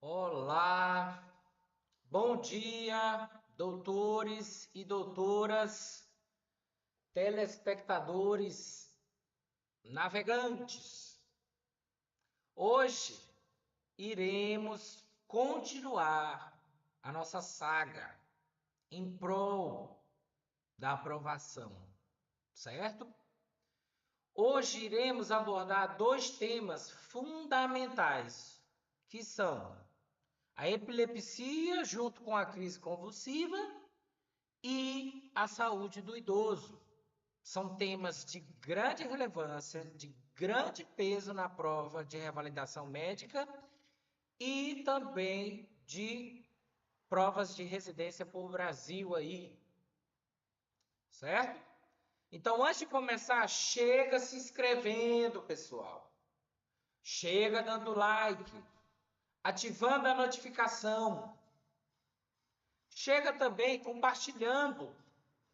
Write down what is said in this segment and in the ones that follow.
Olá, bom dia, doutores e doutoras, telespectadores, navegantes. Hoje iremos continuar a nossa saga em prol da aprovação, certo? Hoje iremos abordar dois temas fundamentais, que são a epilepsia junto com a crise convulsiva e a saúde do idoso. São temas de grande relevância, de grande peso na prova de revalidação médica e também de provas de residência por Brasil aí, certo? Então, antes de começar, chega se inscrevendo, pessoal. Chega dando like, ativando a notificação. Chega também compartilhando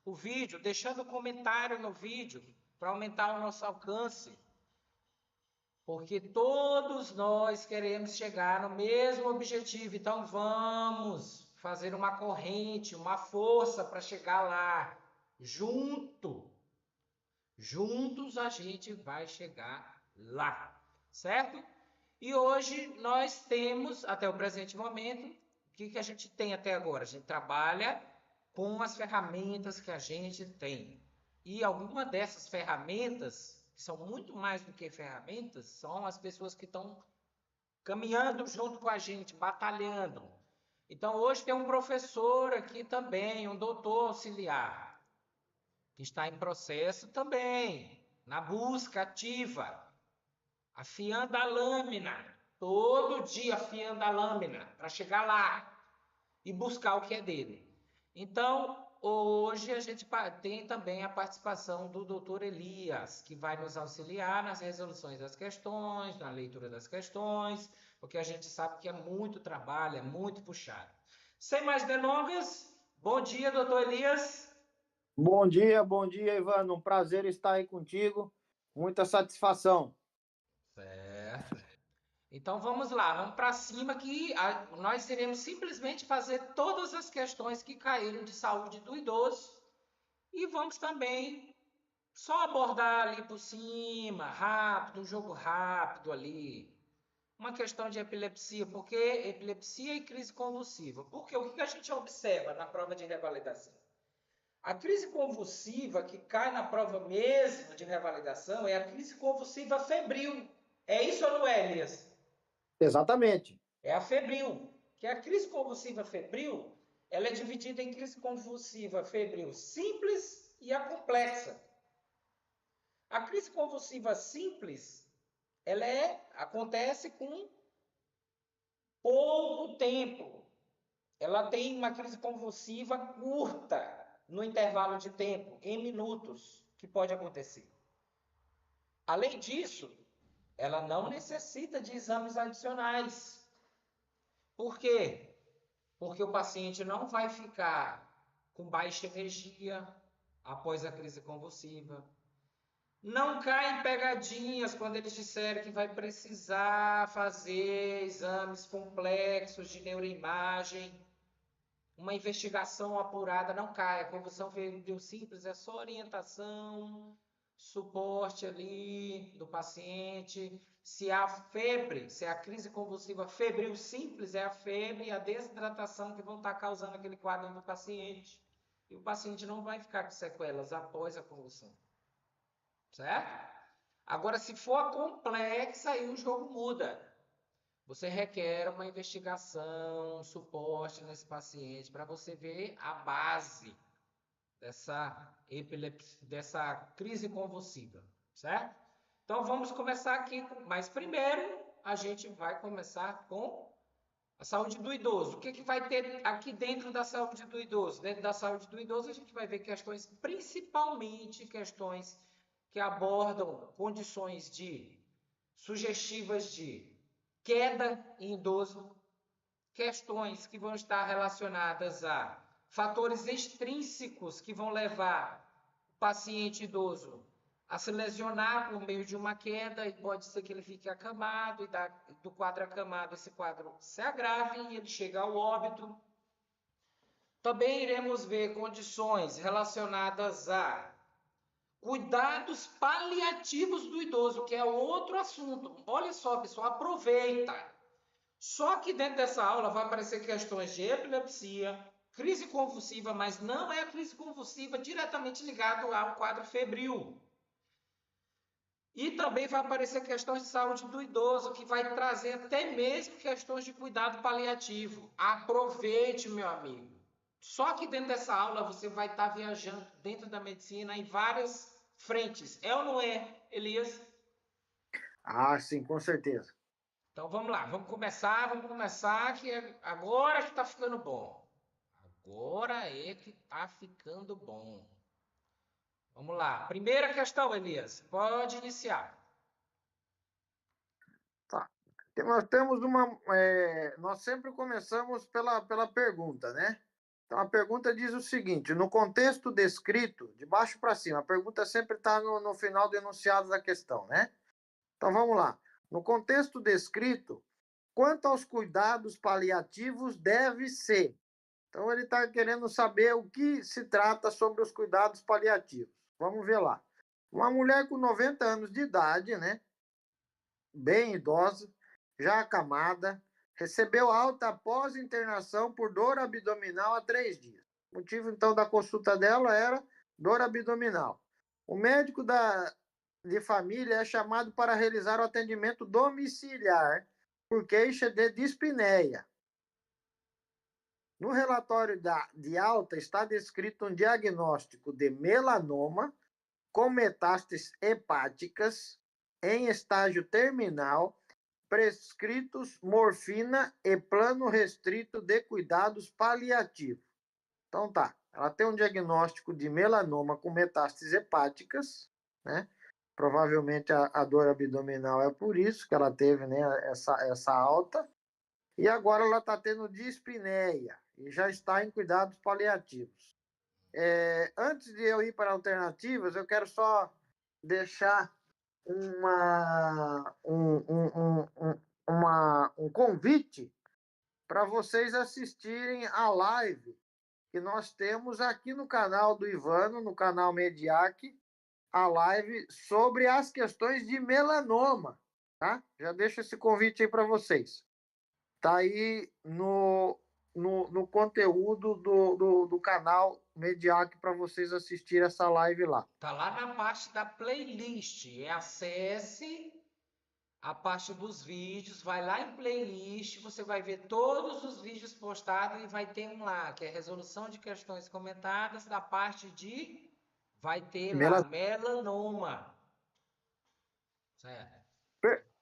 o vídeo, deixando comentário no vídeo para aumentar o nosso alcance. Porque todos nós queremos chegar no mesmo objetivo. Então vamos fazer uma corrente, uma força para chegar lá. Juntos a gente vai chegar lá, certo? E hoje nós temos, até o presente momento, o que a gente tem até agora? A gente trabalha com as ferramentas que a gente tem. E alguma dessas ferramentas, que são muito mais do que ferramentas, são as pessoas que estão caminhando junto com a gente, batalhando. Então hoje tem um professor aqui também, um doutor auxiliar, que está em processo também, na busca ativa, afiando a lâmina, todo dia afiando a lâmina, para chegar lá e buscar o que é dele. Então, hoje a gente tem também a participação do doutor Elias, que vai nos auxiliar nas resoluções das questões, na leitura das questões, porque a gente sabe que é muito trabalho, é muito puxado. Sem mais delongas, bom dia, doutor Elias. Bom dia, Ivano. Um prazer estar aí contigo. Muita satisfação. Certo. Então vamos lá, vamos para cima que nós iremos simplesmente fazer todas as questões que caíram de saúde do idoso e vamos também só abordar ali por cima, rápido, um jogo rápido ali. Uma questão de epilepsia, porque epilepsia e crise convulsiva. Porque o que a gente observa na prova de revalidação? A crise convulsiva que cai na prova mesmo de revalidação é a crise convulsiva febril. É isso ou não é, Elias? Exatamente. É a febril, que a crise convulsiva febril, ela é dividida em crise convulsiva febril simples e a complexa. A crise convulsiva simples, acontece com pouco tempo. Ela tem uma crise convulsiva curta no intervalo de tempo, em minutos, que pode acontecer. Além disso, ela não necessita de exames adicionais. Por quê? Porque o paciente não vai ficar com baixa energia após a crise convulsiva. Não cai em pegadinhas quando eles disserem que vai precisar fazer exames complexos de neuroimagem. Uma investigação apurada não cai. A convulsão febril simples é só orientação, suporte ali do paciente. Se a febre, se a crise convulsiva febril simples, é a febre e a desidratação que vão estar causando aquele quadro no paciente. E o paciente não vai ficar com sequelas após a convulsão. Certo? Agora, se for complexa, aí o jogo muda. Você requer uma investigação, um suporte nesse paciente para você ver a base dessa crise convulsiva, certo? Então vamos começar aqui, mas primeiro a gente vai começar com a saúde do idoso. O que vai ter aqui dentro da saúde do idoso? Dentro da saúde do idoso a gente vai ver questões, principalmente questões que abordam condições sugestivas de queda em idoso, questões que vão estar relacionadas a fatores extrínsecos que vão levar o paciente idoso a se lesionar por meio de uma queda, e pode ser que ele fique acamado, e do quadro acamado esse quadro se agrave e ele chega ao óbito. Também iremos ver condições relacionadas a cuidados paliativos do idoso, que é outro assunto. Olha só, pessoal, aproveita. Só que dentro dessa aula vai aparecer questões de epilepsia, crise convulsiva, mas não é a crise convulsiva diretamente ligada ao quadro febril. E também vai aparecer questões de saúde do idoso, que vai trazer até mesmo questões de cuidado paliativo. Aproveite, meu amigo. Só que dentro dessa aula você vai estar viajando dentro da medicina em várias frentes. É ou não é, Elias? Ah, sim, com certeza. Então vamos lá, vamos começar, que agora que está ficando bom. Agora é que está ficando bom. Vamos lá. Primeira questão, Elias. Pode iniciar. Tá. Nós temos uma. Nós sempre começamos pela pergunta, né? Então a pergunta diz o seguinte: no contexto descrito, de baixo para cima, a pergunta sempre está no final do enunciado da questão, né? Então vamos lá. No contexto descrito, quanto aos cuidados paliativos deve ser? Então ele está querendo saber o que se trata sobre os cuidados paliativos. Vamos ver lá. Uma mulher com 90 anos de idade, né? Bem idosa, já acamada, recebeu alta após internação por dor abdominal há 3 dias. O motivo, então, da consulta dela era dor abdominal. O médico de família é chamado para realizar o atendimento domiciliar por queixa de dispneia. No relatório de alta está descrito um diagnóstico de melanoma com metástases hepáticas em estágio terminal, prescritos morfina e plano restrito de cuidados paliativos. Então tá, ela tem um diagnóstico de melanoma com metástases hepáticas, né? Provavelmente a dor abdominal é por isso que ela teve, né, essa alta. E agora ela está tendo dispneia e já está em cuidados paliativos. Antes de eu ir para alternativas, eu quero só deixar um convite para vocês assistirem a live que nós temos aqui no canal do Ivano, no canal Mediac, a live sobre as questões de melanoma, tá? Já deixo esse convite aí para vocês. Tá aí no conteúdo do canal Mediac para vocês assistirem essa live lá. Tá lá na parte da playlist. Acesse a parte dos vídeos, vai lá em playlist, você vai ver todos os vídeos postados e vai ter um lá, que é resolução de questões comentadas da parte de... Vai ter lá, melanoma. Certo.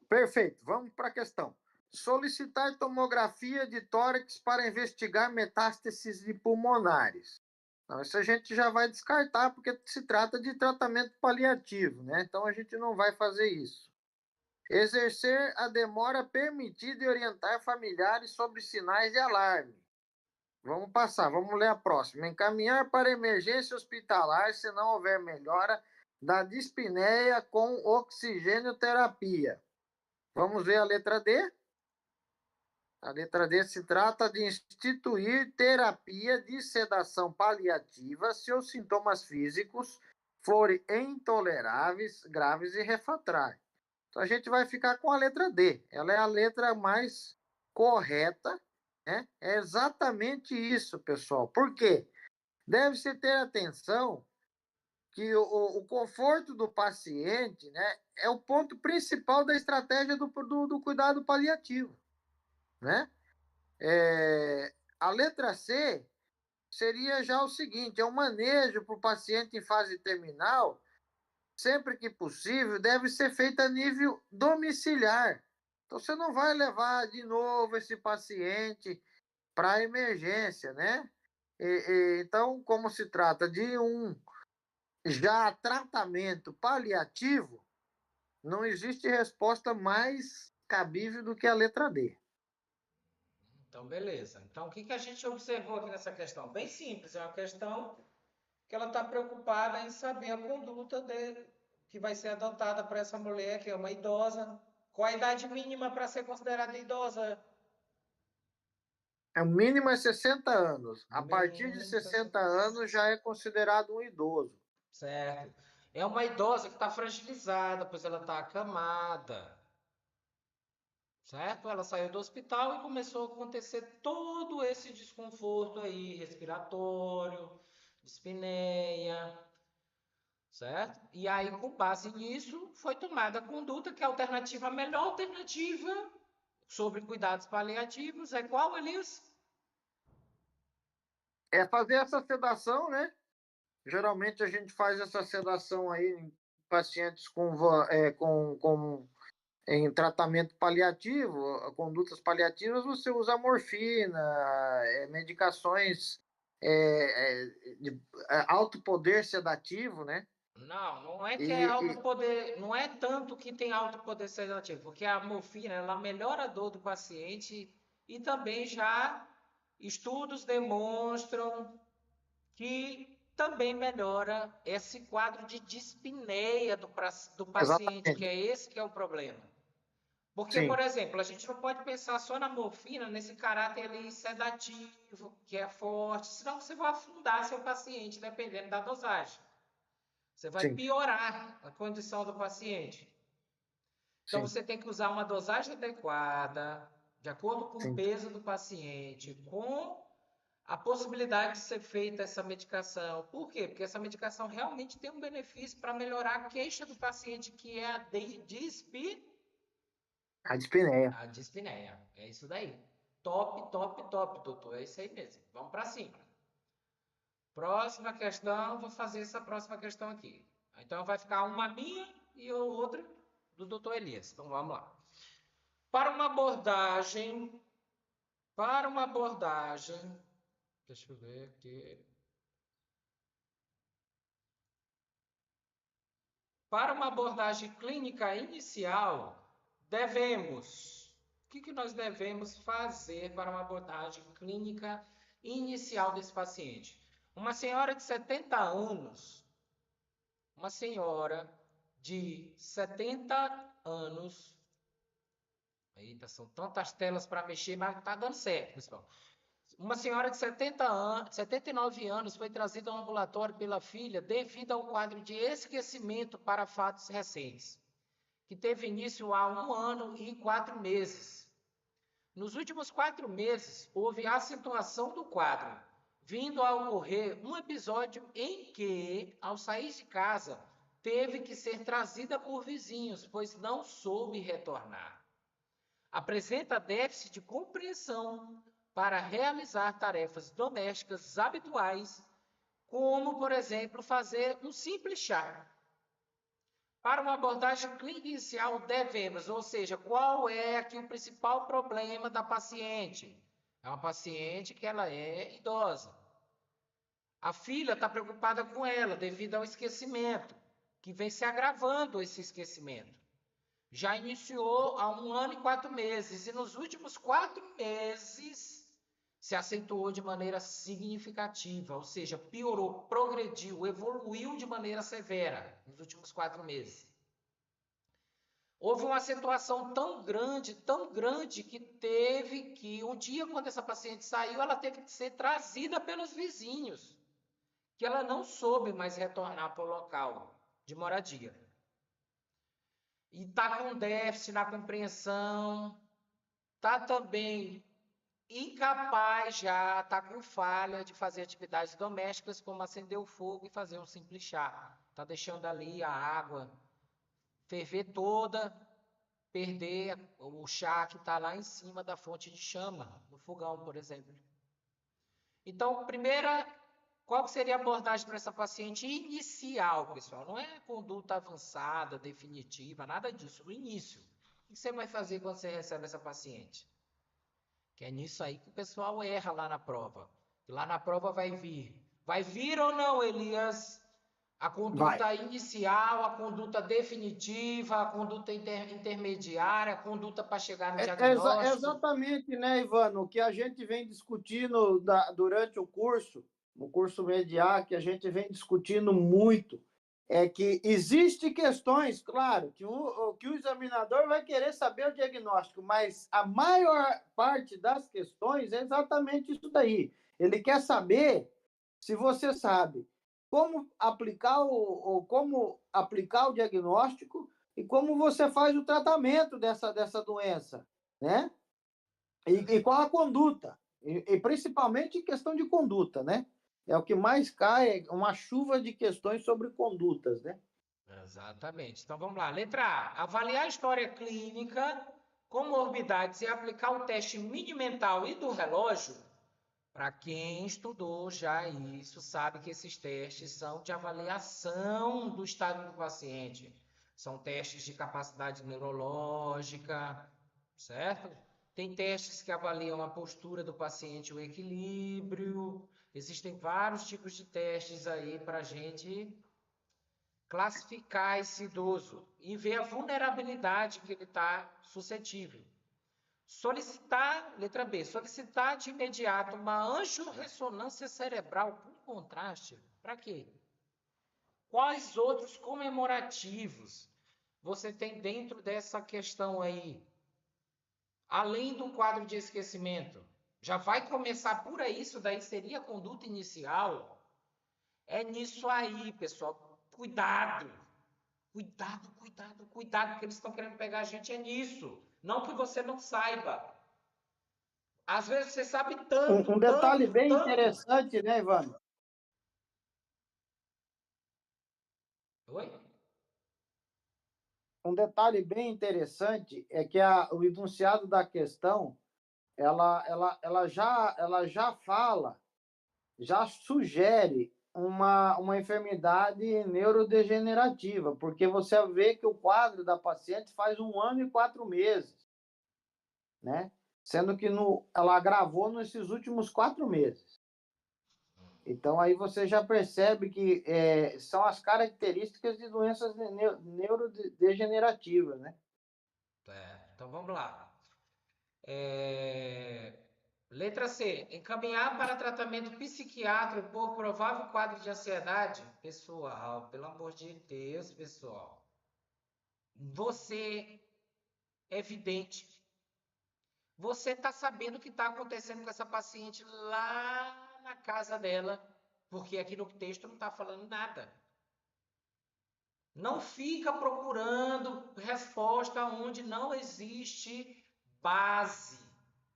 Perfeito, vamos para a questão. Solicitar tomografia de tórax para investigar metástases pulmonares. Não, isso a gente já vai descartar, porque se trata de tratamento paliativo, né? Então a gente não vai fazer isso. Exercer a demora permitida e orientar familiares sobre sinais de alarme. Vamos passar, vamos ler a próxima. Encaminhar para emergência hospitalar se não houver melhora da dispneia com oxigênio-terapia. Vamos ver a letra D? A letra D se trata de instituir terapia de sedação paliativa se os sintomas físicos forem intoleráveis, graves e refratários. Então a gente vai ficar com a letra D. Ela é a letra mais correta, né? É exatamente isso, pessoal. Por quê? Deve-se ter atenção que o conforto do paciente, né, é o ponto principal da estratégia do cuidado paliativo, né? A letra C seria já o seguinte: é um manejo para o paciente em fase terminal, sempre que possível, deve ser feito a nível domiciliar. Então, você não vai levar de novo esse paciente para a emergência, né? Então, como se trata de um já tratamento paliativo, não existe resposta mais cabível do que a letra D. Então, beleza. Então, o que a gente observou aqui nessa questão? Bem simples, é uma questão que ela está preocupada em saber a conduta que vai ser adotada para essa mulher, que é uma idosa. Qual a idade mínima para ser considerada idosa? O mínimo é 60 anos. A partir de Mínimo 60 60. anos já é considerado um idoso. Certo. É uma idosa que está fragilizada, pois ela está acamada. Certo? Ela saiu do hospital e começou a acontecer todo esse desconforto aí, respiratório, dispneia, certo? E aí, com base nisso, foi tomada a conduta que é a alternativa, a melhor alternativa sobre cuidados paliativos é qual, Elias? É fazer essa sedação, né? Geralmente a gente faz essa sedação aí em pacientes em tratamento paliativo, condutas paliativas, você usa morfina, medicações de alto poder sedativo, né? Não, não é que é alto E poder, não é tanto que tem alto poder sedativo, porque a morfina ela melhora a dor do paciente e também já estudos demonstram que também melhora esse quadro de dispneia do paciente, que exatamente, é esse que é o problema. Porque, por sim, exemplo, a gente não pode pensar só na morfina, nesse caráter ali sedativo, que é forte, senão você vai afundar seu paciente, dependendo da dosagem. Você vai sim, piorar a condição do paciente. Então, sim, você tem que usar uma dosagem adequada, de acordo com o sim, peso do paciente, com a possibilidade de ser feita essa medicação. Por quê? Porque essa medicação realmente tem um benefício para melhorar a queixa do paciente, que é a dispneia. a dispneia. É isso daí. Top, top, top, doutor. É isso aí mesmo. Vamos para cima. Próxima questão, vou fazer essa próxima questão aqui. Então vai ficar uma minha e outra do doutor Elias. Então vamos lá. Para uma abordagem, deixa eu ver aqui. Para uma abordagem clínica inicial, o que nós devemos fazer para uma abordagem clínica inicial desse paciente? Uma senhora de 70 anos, uma senhora de 70 anos, eita, são tantas telas para mexer, mas está dando certo, pessoal. Uma senhora de 79 anos foi trazida ao ambulatório pela filha devido ao quadro de esquecimento para fatos recentes, que teve início há 1 ano e 4 meses. Nos últimos 4 meses, houve acentuação do quadro, vindo a ocorrer um episódio em que, ao sair de casa, teve que ser trazida por vizinhos, pois não soube retornar. Apresenta déficit de compreensão para realizar tarefas domésticas habituais, como, por exemplo, fazer um simples chá. Para uma abordagem clínica inicial, devemos, ou seja, qual é aqui o principal problema da paciente? É uma paciente que ela é idosa. A filha está preocupada com ela devido ao esquecimento, que vem se agravando esse esquecimento. Já iniciou há 1 ano e 4 meses, e nos últimos 4 meses se acentuou de maneira significativa, ou seja, piorou, progrediu, evoluiu de maneira severa nos últimos 4 meses. Houve uma acentuação tão grande, que teve que, um dia, quando essa paciente saiu, ela teve que ser trazida pelos vizinhos, que ela não soube mais retornar para o local de moradia. E está com déficit na compreensão, está também incapaz já, está com falha de fazer atividades domésticas, como acender o fogo e fazer um simples chá. Está deixando ali a água ferver toda, perder o chá que está lá em cima da fonte de chama, no fogão, por exemplo. Então, qual seria a abordagem para essa paciente inicial, pessoal? Não é conduta avançada, definitiva, nada disso, o início. O que você vai fazer quando você recebe essa paciente? Que é nisso aí que o pessoal erra lá na prova. E lá na prova vai vir. Vai vir ou não, Elias? A Vai. conduta inicial, a conduta definitiva, a conduta intermediária, a conduta para chegar no diagnóstico. Exatamente, né, Ivano, o que a gente vem discutindo durante o curso MediA, que a gente vem discutindo muito, é que existe questões, claro, que o examinador vai querer saber o diagnóstico, mas a maior parte das questões é exatamente isso daí. Ele quer saber se você sabe como aplicar o diagnóstico e como você faz o tratamento dessa doença, né? E qual a conduta, e principalmente em questão de conduta, né? É o que mais cai, uma chuva de questões sobre condutas, né? Exatamente. Então vamos lá. Letra A. Avaliar a história clínica, comorbidades e aplicar o teste mini-mental e do relógio. Para quem estudou já isso, sabe que esses testes são de avaliação do estado do paciente. São testes de capacidade neurológica, certo? Tem testes que avaliam a postura do paciente, o equilíbrio. Existem vários tipos de testes aí para a gente classificar esse idoso e ver a vulnerabilidade que ele está suscetível. Solicitar, letra B, solicitar de imediato uma angiorressonância cerebral com contraste. Para quê? Quais outros comemorativos você tem dentro dessa questão aí? Além do quadro de esquecimento. Já vai começar por aí, isso daí seria a conduta inicial. É nisso aí, pessoal. Cuidado. Cuidado, porque eles estão querendo pegar a gente é nisso. Não que você não saiba. Às vezes você sabe tanto, Um detalhe tanto, bem tanto. interessante, né, Ivan? Oi? Um detalhe bem interessante é que o enunciado da questão, ela já fala, já sugere uma enfermidade neurodegenerativa, porque você vê que o quadro da paciente faz 1 ano e 4 meses, né? Sendo que ela agravou nesses últimos 4 meses. Então, aí você já percebe que são as características de doenças neurodegenerativas, né? Então vamos lá. Letra C. Encaminhar para tratamento psiquiátrico por provável quadro de ansiedade. Pessoal, pelo amor de Deus, pessoal. Você é vidente. Você está sabendo o que está acontecendo com essa paciente lá na casa dela, porque aqui no texto não está falando nada. Não fica procurando resposta onde não existe base.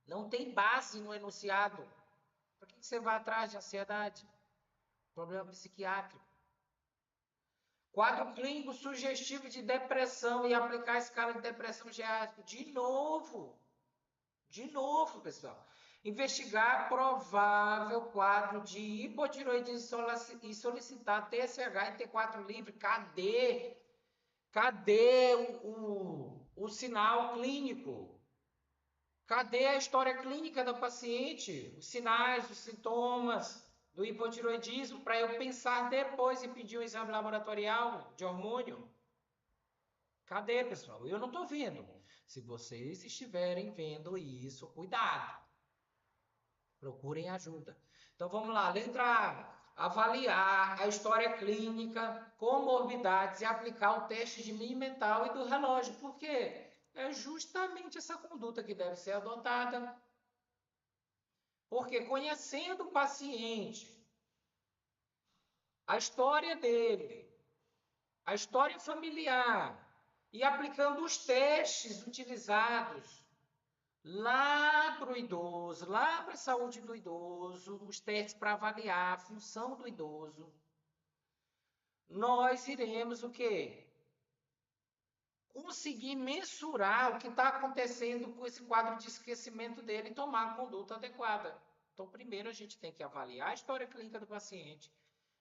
Não tem base no enunciado. Por que você vai atrás de ansiedade? Problema psiquiátrico. Quadro clínico sugestivo de depressão e aplicar a escala de depressão geática. De novo, pessoal. Investigar provável quadro de hipotiroidismo e solicitar TSH e T4 livre. Cadê? Cadê o sinal clínico? Cadê a história clínica da paciente? Os sinais, os sintomas do hipotiroidismo para eu pensar depois em pedir um exame laboratorial de hormônio? Cadê, pessoal? Eu não estou vendo. Se vocês estiverem vendo isso, cuidado. Procurem ajuda. Então vamos lá, letra A. Avaliar a história clínica, comorbidades e aplicar o teste de mim mental e do relógio. Por quê? É justamente essa conduta que deve ser adotada. Porque conhecendo o paciente, a história dele, a história familiar e aplicando os testes utilizados lá para o idoso, lá para a saúde do idoso, os testes para avaliar a função do idoso, nós iremos o quê? Conseguir mensurar o que está acontecendo com esse quadro de esquecimento dele e tomar a conduta adequada. Então, primeiro a gente tem que avaliar a história clínica do paciente,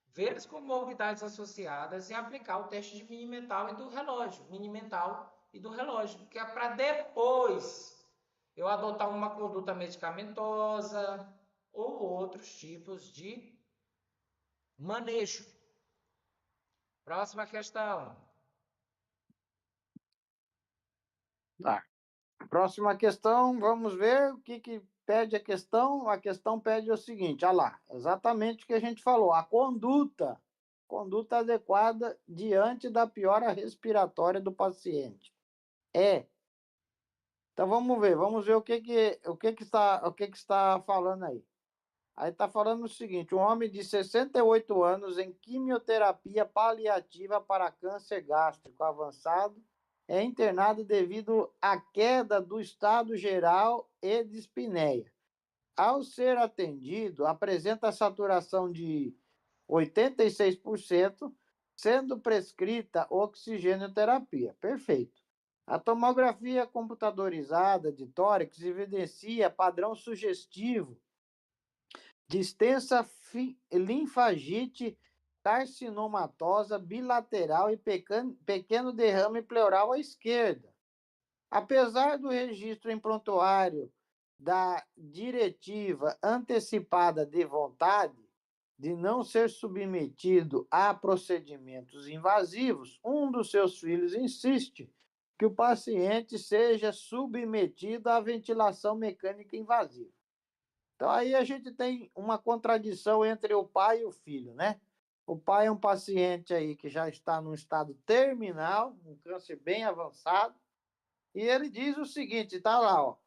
ver as comorbidades associadas e aplicar o teste de mini mental e do relógio, que é para depois eu adotar uma conduta medicamentosa ou outros tipos de manejo. Próxima questão. Tá. Próxima questão, vamos ver o que pede a questão. A questão pede o seguinte, olha lá, exatamente o que a gente falou. A conduta conduta adequada diante da piora respiratória do paciente. É. Então vamos ver o que está falando aí. Aí está falando o seguinte: um homem de 68 anos em quimioterapia paliativa para câncer gástrico avançado é internado devido à queda do estado geral e dispneia. Ao ser atendido, apresenta saturação de 86%, sendo prescrita oxigenoterapia. Perfeito. A tomografia computadorizada de tórax evidencia padrão sugestivo de extensa linfagite carcinomatosa bilateral e pequeno derrame pleural à esquerda. Apesar do registro em prontuário da diretiva antecipada de vontade de não ser submetido a procedimentos invasivos, um dos seus filhos insiste que o paciente seja submetido à ventilação mecânica invasiva. Então, aí a gente tem uma contradição entre o pai e o filho, né? O pai é um paciente aí que já está num estado terminal, um câncer bem avançado, e ele diz o seguinte, está lá, ó,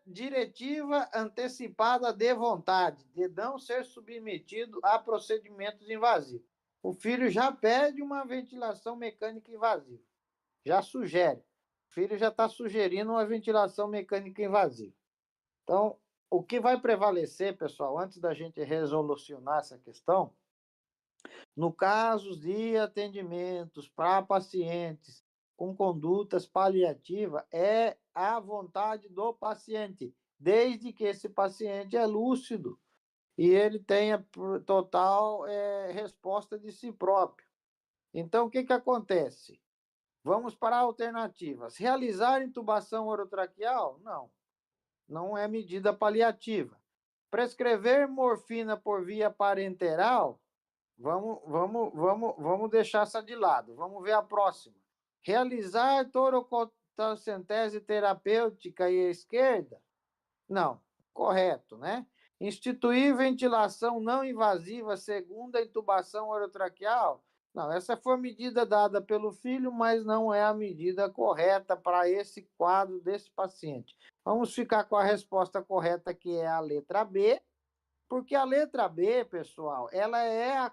diretiva antecipada de vontade, de não ser submetido a procedimentos invasivos. O filho já pede uma ventilação mecânica invasiva, já sugere. O filho já está sugerindo uma ventilação mecânica invasiva. Então, o que vai prevalecer, pessoal, antes da gente resolucionar essa questão, no caso de atendimentos para pacientes com condutas paliativas, é a vontade do paciente, desde que esse paciente é lúcido e ele tenha total resposta de si próprio. Então, o que acontece? Vamos para alternativas. Realizar intubação orotraqueal? Não. Não é medida paliativa. Prescrever morfina por via parenteral? Vamos deixar essa de lado. Vamos ver a próxima. Realizar torococentese terapêutica e esquerda? Não, correto, né? Instituir ventilação não invasiva segunda intubação orotraqueal? Não, essa foi a medida dada pelo filho, mas não é a medida correta para esse quadro desse paciente. Vamos ficar com a resposta correta, que é a letra B, porque a letra B, pessoal, ela é a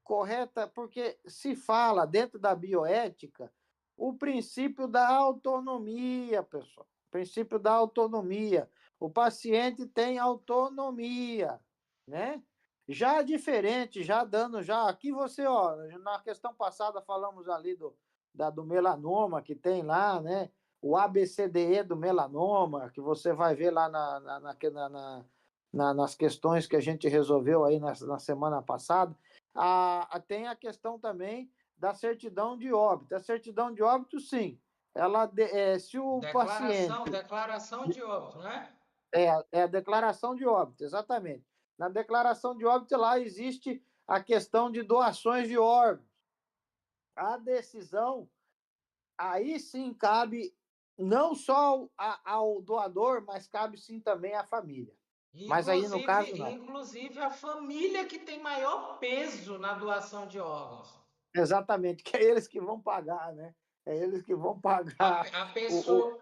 correta, porque se fala dentro da bioética o princípio da autonomia, pessoal. O princípio da autonomia. O paciente tem autonomia, né? Já diferente, já dando, já aqui você, ó, na questão passada falamos ali do melanoma que tem lá, né? O ABCDE do melanoma, que você vai ver lá nas questões que a gente resolveu aí na semana passada. Tem a questão também da certidão de óbito. A certidão de óbito, sim, ela, se o paciente... Declaração de óbito, né? É a declaração de óbito, exatamente. Na declaração de óbito, lá existe a questão de doações de órgãos. A decisão, aí sim cabe não só ao doador, mas cabe sim também à família. Mas aí, no caso, não. Inclusive a família que tem maior peso na doação de órgãos. Exatamente, que é eles que vão pagar, né? É eles que vão pagar. A pessoa...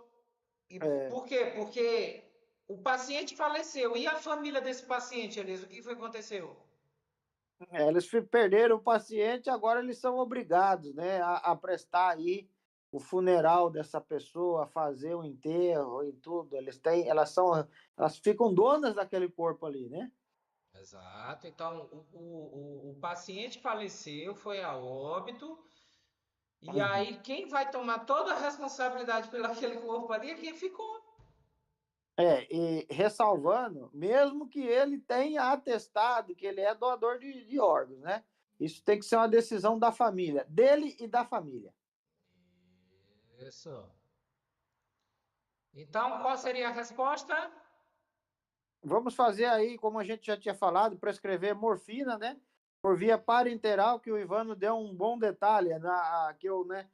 Por quê? Porque o paciente faleceu. E a família desse paciente, Elias, o que foi que aconteceu? Eles perderam o paciente, agora eles são obrigados, né, a prestar aí o funeral dessa pessoa, fazer o enterro e tudo. Elas ficam donas daquele corpo ali, né? Exato. Então, o paciente faleceu, foi a óbito, e aí quem vai tomar toda a responsabilidade pelo aquele corpo ali é quem ficou. E ressalvando, mesmo que ele tenha atestado que ele é doador de órgãos, né? Isso tem que ser uma decisão da família, dele e da família. Isso. Então, qual seria a resposta? Vamos fazer aí, como a gente já tinha falado, prescrever morfina, né? Por via parenteral, que o Ivano deu um bom detalhe, que eu, né,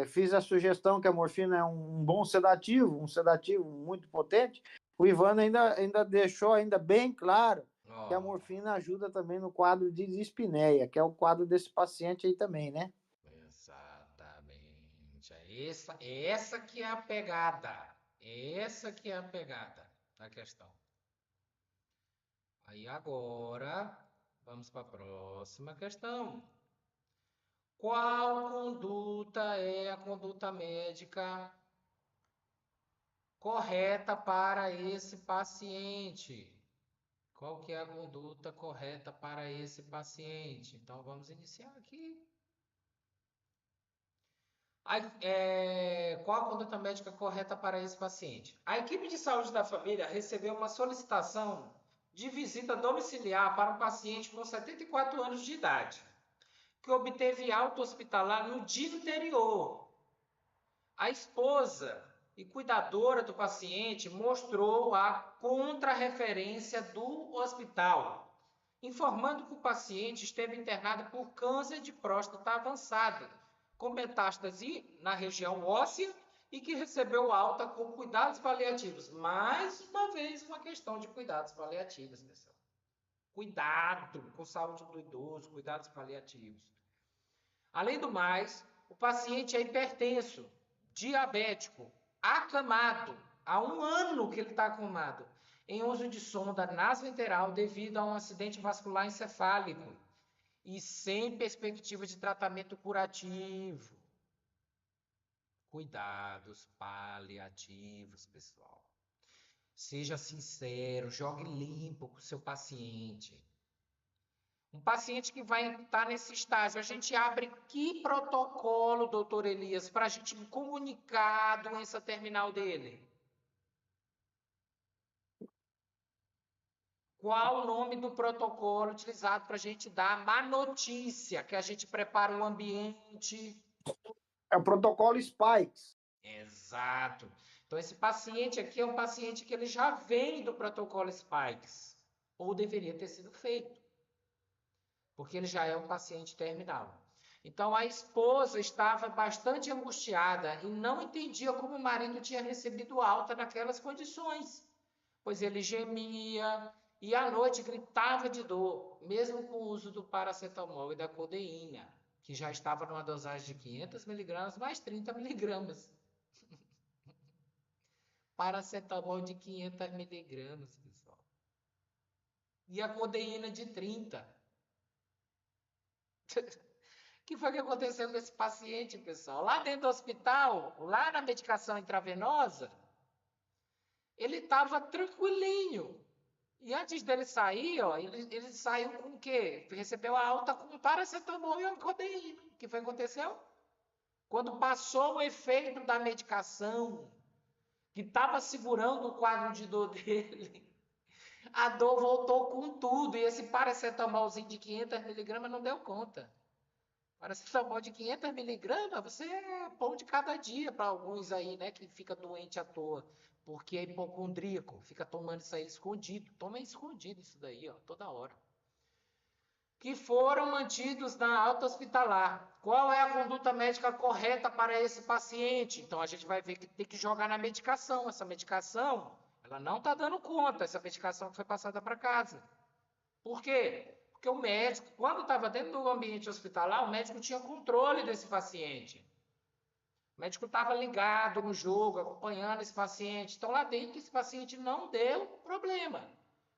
fiz a sugestão que a morfina é um bom sedativo, um sedativo muito potente. O Ivano ainda deixou ainda bem claro que a Ó, morfina ajuda também no quadro de dispneia, que é o quadro desse paciente aí também, né? exatamente. Essa que é a pegada. Essa que é a pegada da questão. Aí agora, vamos para a próxima questão. Qual conduta é a conduta médica correta para esse paciente? Qual que é a conduta correta para esse paciente? Então vamos iniciar aqui. Qual a conduta médica correta para esse paciente? A equipe de saúde da família recebeu uma solicitação de visita domiciliar para um paciente com 74 anos de idade, que obteve alta hospitalar no dia anterior. A esposa e cuidadora do paciente mostrou a contrarreferência do hospital, informando que o paciente esteve internado por câncer de próstata avançado, com metástase na região óssea e que recebeu alta com cuidados paliativos. Mais uma vez, uma questão de cuidados paliativos, pessoal. Cuidado com a saúde do idoso, cuidados paliativos. Além do mais, o paciente é hipertenso, diabético, acamado, há 1 ano que ele está acamado, em uso de sonda nasoenteral devido a um acidente vascular encefálico e sem perspectiva de tratamento curativo. Cuidados paliativos, pessoal. Seja sincero, jogue limpo com o seu paciente. Um paciente que vai estar nesse estágio, a gente abre que protocolo, doutor Elias, para a gente comunicar a doença terminal dele? Qual o nome do protocolo utilizado para a gente dar a má notícia, que a gente prepara o ambiente? É o protocolo Spikes. Exato. Então, esse paciente aqui é um paciente que ele já vem do protocolo Spikes, ou deveria ter sido feito, porque ele já é um paciente terminal. Então, a esposa estava bastante angustiada e não entendia como o marido tinha recebido alta naquelas condições, pois ele gemia e à noite gritava de dor, mesmo com o uso do paracetamol e da codeína, que já estava numa dosagem de 500 miligramas mais 30 miligramas. Paracetamol de 500 miligramas, pessoal. E a codeína de 30. O que foi que aconteceu com esse paciente, pessoal? Lá dentro do hospital, lá na medicação intravenosa, ele estava tranquilinho. E antes dele sair, ó, ele saiu com o quê? Recebeu a alta com paracetamol e codeína. O que foi que aconteceu? Quando passou o efeito da medicação, que estava segurando o quadro de dor dele, a dor voltou com tudo. E esse paracetamolzinho de 500 miligramas não deu conta. Paracetamol de 500 miligramas, você é pão de cada dia para alguns aí, né, que fica doente à toa, porque é hipocondríaco, fica tomando isso aí escondido. Toma escondido isso daí, ó, toda hora. Que foram mantidos na alta hospitalar. Qual é a conduta médica correta para esse paciente? Então a gente vai ver que tem que jogar na medicação. Essa medicação, ela não está dando conta, essa medicação foi passada para casa. Por quê? Porque o médico, quando estava dentro do ambiente hospitalar, o médico tinha controle desse paciente. O médico estava ligado no jogo, acompanhando esse paciente. Então, lá dentro, esse paciente não deu problema.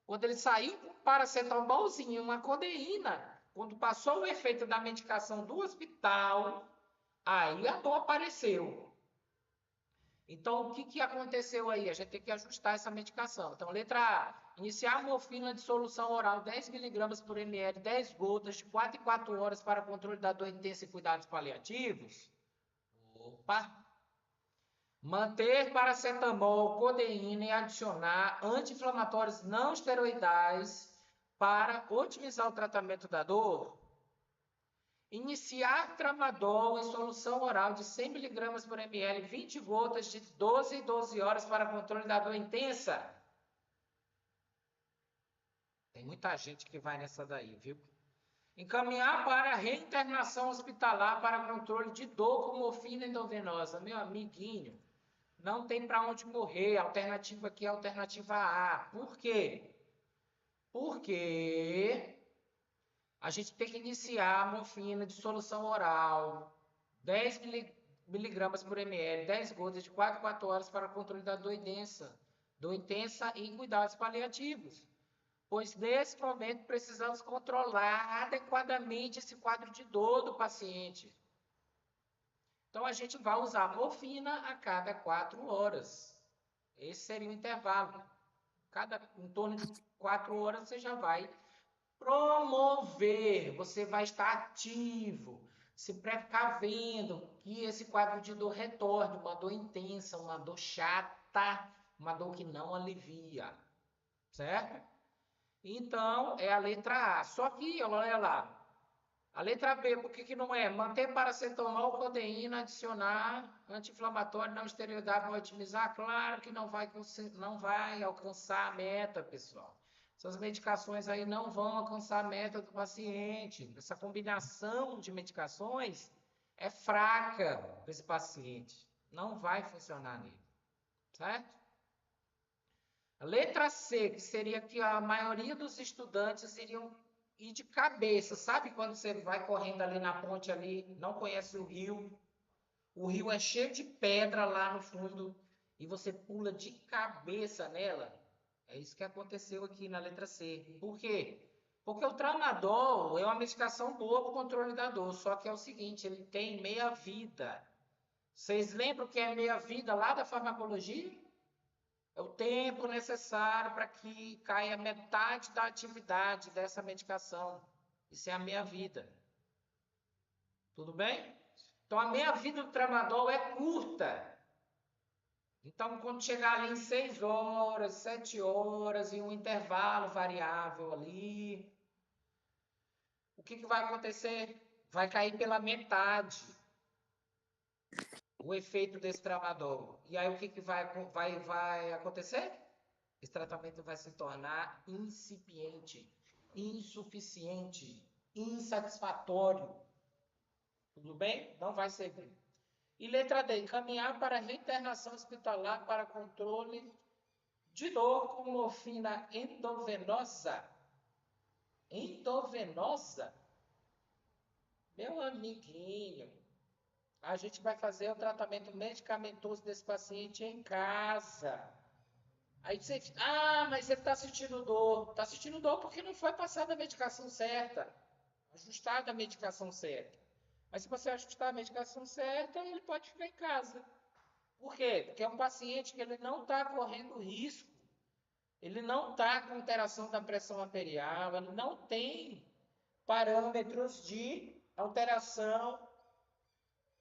Quando ele saiu com um paracetamolzinho, uma codeína, quando passou o efeito da medicação do hospital, aí a dor apareceu. Então, o que aconteceu aí? A gente tem que ajustar essa medicação. Então, letra A, iniciar morfina de solução oral 10 miligramas por ml, 10 gotas, de 4 em 4 horas para controle da dor intensa e cuidados paliativos. Opa! Manter paracetamol, codeína e adicionar anti-inflamatórios não esteroidais para otimizar o tratamento da dor. Iniciar tramadol em solução oral de 100 miligramas por ml, 20 gotas de 12 em 12 horas para controle da dor intensa. Tem muita gente que vai nessa daí, viu? Encaminhar para reinternação hospitalar para controle de dor com morfina endovenosa. Meu amiguinho, não tem para onde morrer. A alternativa aqui é a alternativa A. Por quê? Porque a gente tem que iniciar a morfina de solução oral, 10 miligramas por ml, 10 gotas de 4 em 4 horas para controle da dor intensa e cuidados paliativos. Pois nesse momento precisamos controlar adequadamente esse quadro de dor do paciente. Então a gente vai usar morfina a cada 4 horas. Esse seria o intervalo. Em torno de 4 horas você já vai promover, você vai estar ativo, se precavendo que esse quadro de dor retorne, uma dor intensa, uma dor chata, uma dor que não alivia, certo? Então, é a letra A. Só que, olha lá, a letra B, por que não é? Manter paracetamol, codeína, adicionar anti-inflamatório, não esteroidável, otimizar? Claro que não vai alcançar a meta, pessoal. Essas medicações aí não vão alcançar a meta do paciente. Essa combinação de medicações é fraca para esse paciente. Não vai funcionar nele, certo? A letra C, que seria que a maioria dos estudantes iriam ir de cabeça. Sabe quando você vai correndo ali na ponte ali, não conhece o rio é cheio de pedra lá no fundo e você pula de cabeça nela? É isso que aconteceu aqui na letra C. Por quê? Porque o tramadol é uma medicação boa para o controle da dor, só que é o seguinte, ele tem meia-vida. Vocês lembram que é meia-vida lá da farmacologia? É o tempo necessário para que caia metade da atividade dessa medicação. Isso é a meia-vida. Tudo bem? Então, a meia-vida do tramadol é curta. Então, quando chegar ali em 6 horas, 7 horas, em um intervalo variável ali, o que vai acontecer? Vai cair pela metade o efeito desse tramadol. E aí, o que vai acontecer? Esse tratamento vai se tornar incipiente, insuficiente, insatisfatório. Tudo bem? Não vai servir. E letra D, encaminhar para reinternação hospitalar para controle de dor com morfina endovenosa. Endovenosa? Meu amiguinho, a gente vai fazer o tratamento medicamentoso desse paciente em casa. Aí você, mas ele está sentindo dor. Está sentindo dor porque não foi passada a medicação certa, ajustada a medicação certa. Mas se você ajustar a medicação certa, ele pode ficar em casa. Por quê? Porque é um paciente que ele não está correndo risco, ele não está com alteração da pressão arterial, ele não tem parâmetros de alteração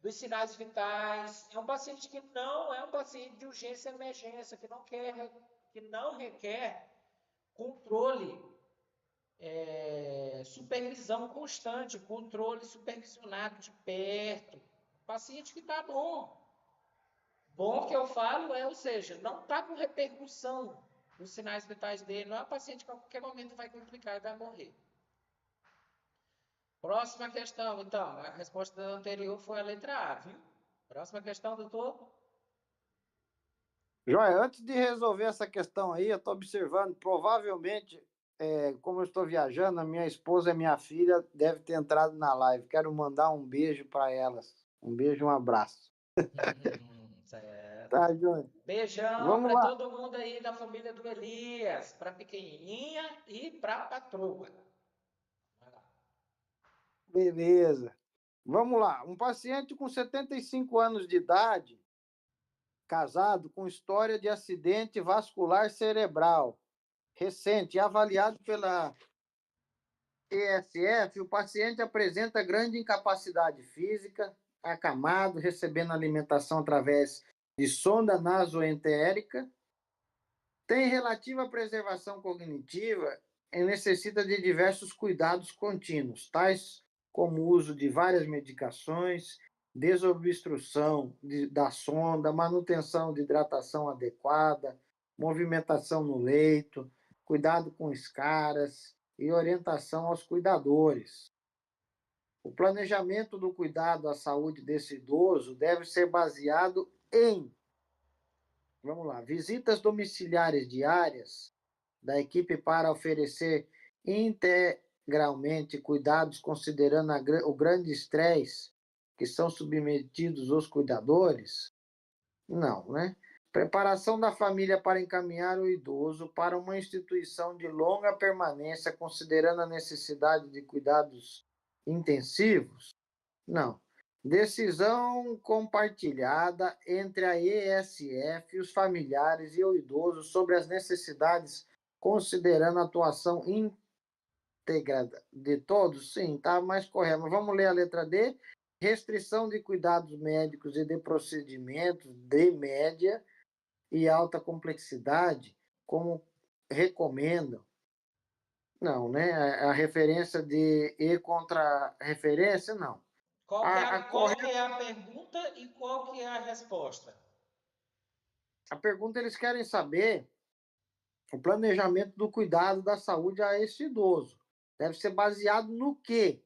dos sinais vitais. É um paciente que não é um paciente de urgência e emergência, que não requer controle, supervisão constante, controle supervisionado de perto. Paciente que está bom. Bom que eu falo ou seja, não está com repercussão nos sinais vitais dele, não é um paciente que a qualquer momento vai complicar e vai morrer. Próxima questão, então. A resposta anterior foi a letra A, viu? Próxima questão, doutor. Joia, antes de resolver essa questão aí, eu estou observando, provavelmente, como eu estou viajando, a minha esposa e a minha filha devem ter entrado na live. Quero mandar um beijo para elas. Um beijo e um abraço. Certo. Tá, Joia? Beijão para todo mundo aí da família do Elias, para a pequenininha e para a patroa. Beleza. Vamos lá. Um paciente com 75 anos de idade, casado, com história de acidente vascular cerebral recente, avaliado pela ESF, o paciente apresenta grande incapacidade física, acamado, recebendo alimentação através de sonda nasoentérica, tem relativa preservação cognitiva e necessita de diversos cuidados contínuos, tais como o uso de várias medicações, desobstrução da sonda, manutenção de hidratação adequada, movimentação no leito, cuidado com escaras e orientação aos cuidadores. O planejamento do cuidado à saúde desse idoso deve ser baseado em, vamos lá, visitas domiciliares diárias, da equipe para oferecer integralmente cuidados, considerando o grande estresse que são submetidos os cuidadores? Não, né? Preparação da família para encaminhar o idoso para uma instituição de longa permanência, considerando a necessidade de cuidados intensivos? Não. Decisão compartilhada entre a ESF, os familiares e o idoso sobre as necessidades, considerando a atuação íntegra de todos? Sim, está mais correto. Mas vamos ler a letra D. Restrição de cuidados médicos e de procedimentos de média e alta complexidade, como recomendam. Não, né? A referência de e contra referência, não. Qual que é a pergunta e qual que é a resposta? A pergunta, eles querem saber o planejamento do cuidado da saúde a esse idoso. Deve ser baseado no quê?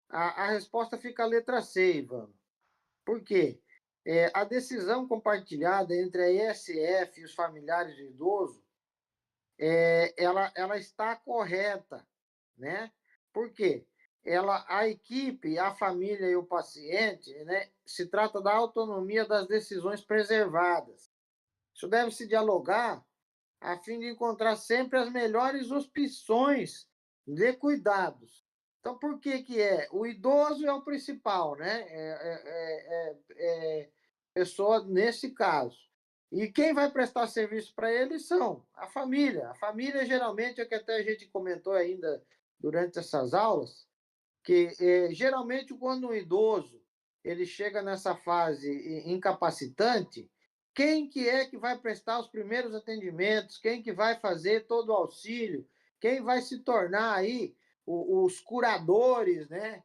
A resposta fica a letra C, Ivan. Por quê? A decisão compartilhada entre a ESF e os familiares do idoso, ela está correta, né? Por quê? A equipe, a família e o paciente, né, se trata da autonomia das decisões preservadas. Isso deve se dialogar a fim de encontrar sempre as melhores opções de cuidados. Então, por que que é? O idoso é o principal, né? Pessoa nesse caso. E quem vai prestar serviço para ele são a família. A família, geralmente, é que até a gente comentou ainda durante essas aulas, que geralmente quando um idoso ele chega nessa fase incapacitante, quem que é que vai prestar os primeiros atendimentos, quem que vai fazer todo o auxílio, quem vai se tornar aí os curadores, né,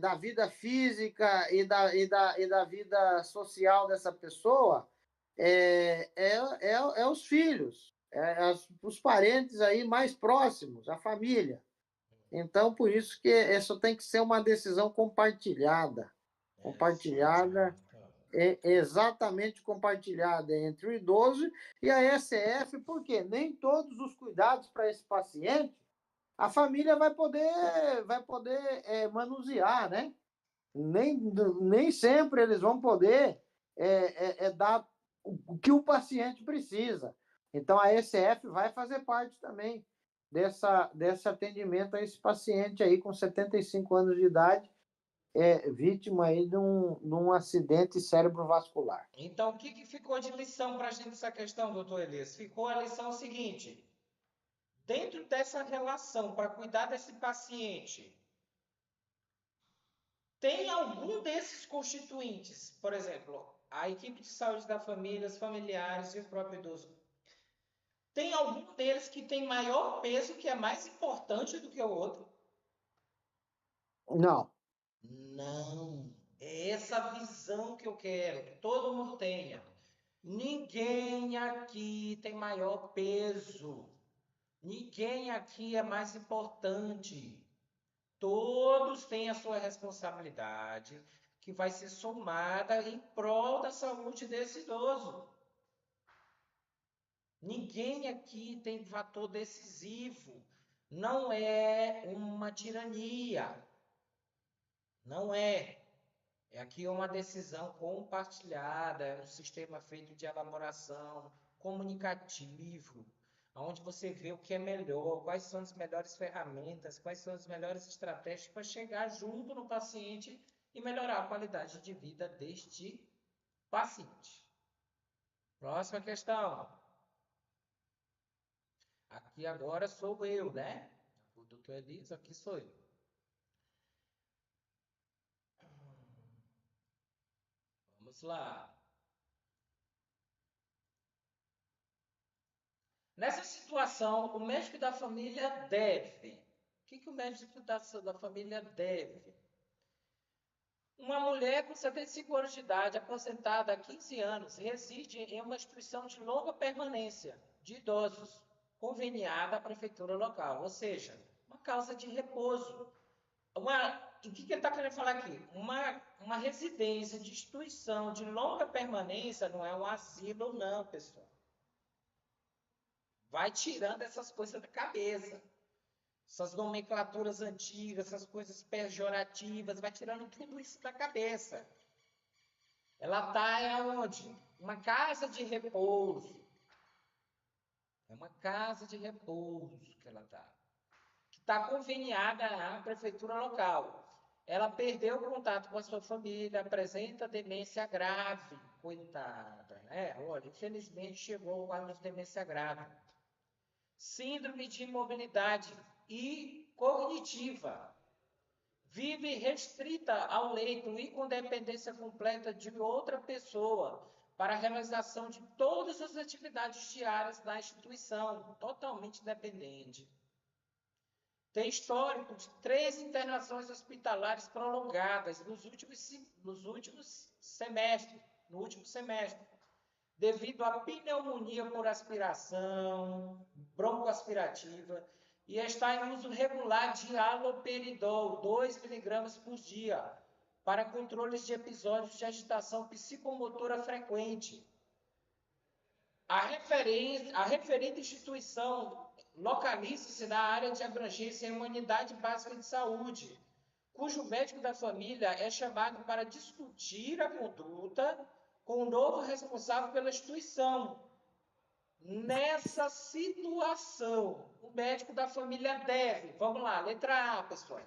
da vida física e da vida social dessa pessoa, é os filhos, os parentes aí mais próximos, a família. Então, por isso que isso tem que ser uma decisão compartilhada. Compartilhada, exatamente compartilhada entre o idoso e a ESF, porque nem todos os cuidados para esse paciente a família vai poder manusear, né? Nem sempre eles vão poder dar o que o paciente precisa. Então, a ESF vai fazer parte também desse atendimento a esse paciente aí com 75 anos de idade, vítima aí de um acidente cerebrovascular. Então, o que ficou de lição para a gente essa questão, doutor Elias? Ficou a lição seguinte: dentro dessa relação para cuidar desse paciente, tem algum desses constituintes, por exemplo, a equipe de saúde da família, os familiares e o próprio idoso, tem algum deles que tem maior peso, que é mais importante do que o outro? Não. Não. É essa visão que eu quero, que todo mundo tenha. Ninguém aqui tem maior peso. Ninguém aqui é mais importante. Todos têm a sua responsabilidade, que vai ser somada em prol da saúde desse idoso. Ninguém aqui tem fator decisivo. Não é uma tirania. Não é. Aqui é uma decisão compartilhada, é um sistema feito de elaboração, comunicativo, onde você vê o que é melhor, quais são as melhores ferramentas, quais são as melhores estratégias para chegar junto no paciente e melhorar a qualidade de vida deste paciente. Próxima questão. Aqui agora sou eu, né? O doutor Elias, aqui sou eu. Vamos lá. Nessa situação, o médico da família deve. O que o médico da família deve? Uma mulher com 75 anos de idade, aposentada há 15 anos, reside em uma instituição de longa permanência de idosos, conveniada à prefeitura local, ou seja, uma casa de repouso. O que ele está querendo falar aqui? Uma residência de instituição de longa permanência não é um asilo, não, pessoal. Vai tirando essas coisas da cabeça. Essas nomenclaturas antigas, essas coisas pejorativas, vai tirando tudo isso da cabeça. Ela está aonde? Uma casa de repouso. É uma casa de repouso que ela está. Que está conveniada à prefeitura local. Ela perdeu o contato com a sua família, apresenta demência grave. Coitada, né? Olha, infelizmente chegou o quadro de demência grave. Síndrome de imobilidade e cognitiva. Vive restrita ao leito e com dependência completa de outra pessoa para a realização de todas as atividades diárias da instituição, totalmente dependente. Tem histórico de 3 internações hospitalares prolongadas no último semestre, devido a pneumonia por aspiração, broncoaspirativa, e está em uso regular de haloperidol, 2 mg por dia, para controles de episódios de agitação psicomotora frequente. A referida instituição localiza-se na área de abrangência em uma unidade básica de saúde, cujo médico da família é chamado para discutir a conduta com o novo responsável pela instituição. Nessa situação, o médico da família deve, vamos lá, letra A, pessoal,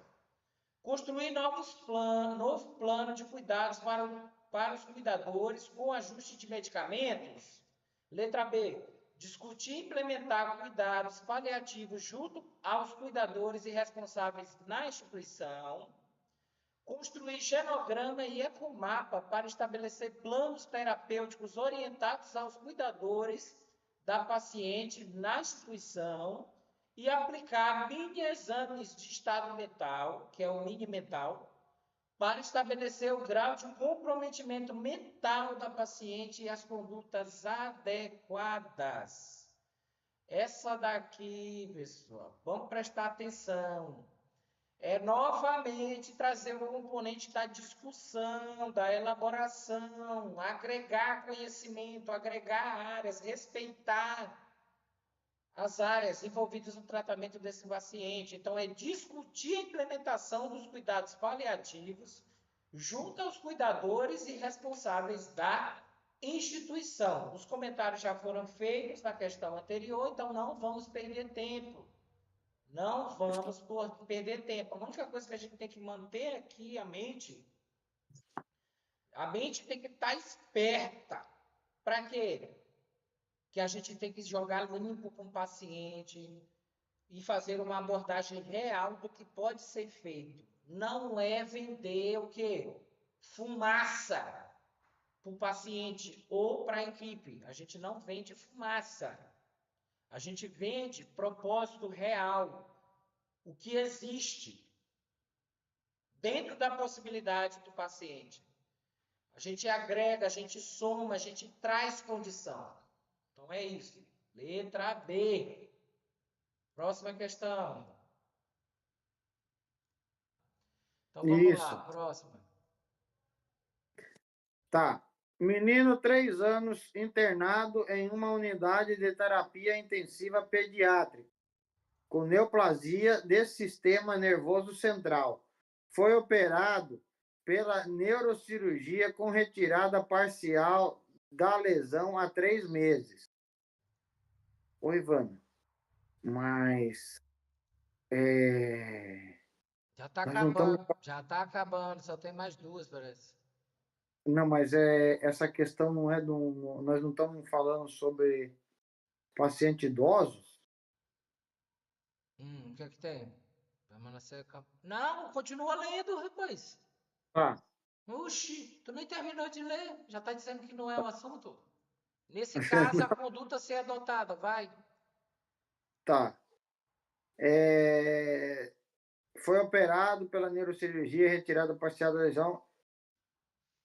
construir novo plano de cuidados para os cuidadores com ajuste de medicamentos. Letra B, discutir e implementar cuidados paliativos junto aos cuidadores e responsáveis na instituição. Construir genograma e ecomapa para estabelecer planos terapêuticos orientados aos cuidadores da paciente na instituição e aplicar mini exames de estado mental, que é o mini mental, para estabelecer o grau de comprometimento mental da paciente e as condutas adequadas. Essa daqui, pessoal, vamos prestar atenção. É novamente trazer o componente da discussão, da elaboração, agregar conhecimento, agregar áreas, respeitar as áreas envolvidas no tratamento desse paciente. Então, é discutir a implementação dos cuidados paliativos junto aos cuidadores e responsáveis da instituição. Os comentários já foram feitos na questão anterior, então não vamos perder tempo. Não vamos perder tempo. A única coisa que a gente tem que manter aqui a mente tem que estar esperta. Para quê? Que a gente tem que jogar limpo com o paciente e fazer uma abordagem real do que pode ser feito. Não é vender o quê? Fumaça para o paciente ou para a equipe. A gente não vende fumaça. A gente vende propósito real. O que existe dentro da possibilidade do paciente. A gente agrega, a gente soma, a gente traz condição. Então é isso. Letra B. Próxima questão. Então vamos lá, próxima. Tá. Menino, 3 anos, internado em uma unidade de terapia intensiva pediátrica, com neoplasia desse sistema nervoso central. Foi operado pela neurocirurgia com retirada parcial da lesão há 3 meses. Ô, Ivana, mas... Já está acabando, só tem mais 2, parece. Não, mas essa questão não é do... Nós não estamos falando sobre pacientes idosos? O que é que tem? Não, continua lendo, rapaz. Ah. Oxi, tu nem terminou de ler. Já está dizendo que não é o assunto. Nesse caso, a conduta a ser adotada, vai. Tá. Foi operado pela neurocirurgia, retirada parcial da lesão,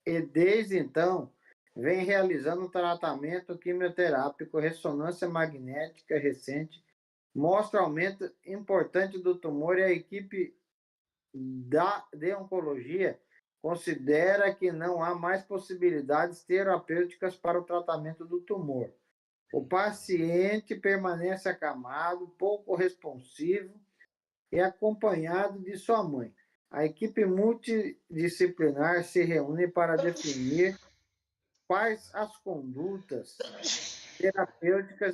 e desde então vem realizando um tratamento quimioterápico, ressonância magnética recente, mostra aumento importante do tumor e a equipe de oncologia considera que não há mais possibilidades terapêuticas para o tratamento do tumor. O paciente permanece acamado, pouco responsivo e acompanhado de sua mãe. A equipe multidisciplinar se reúne para definir quais as condutas terapêuticas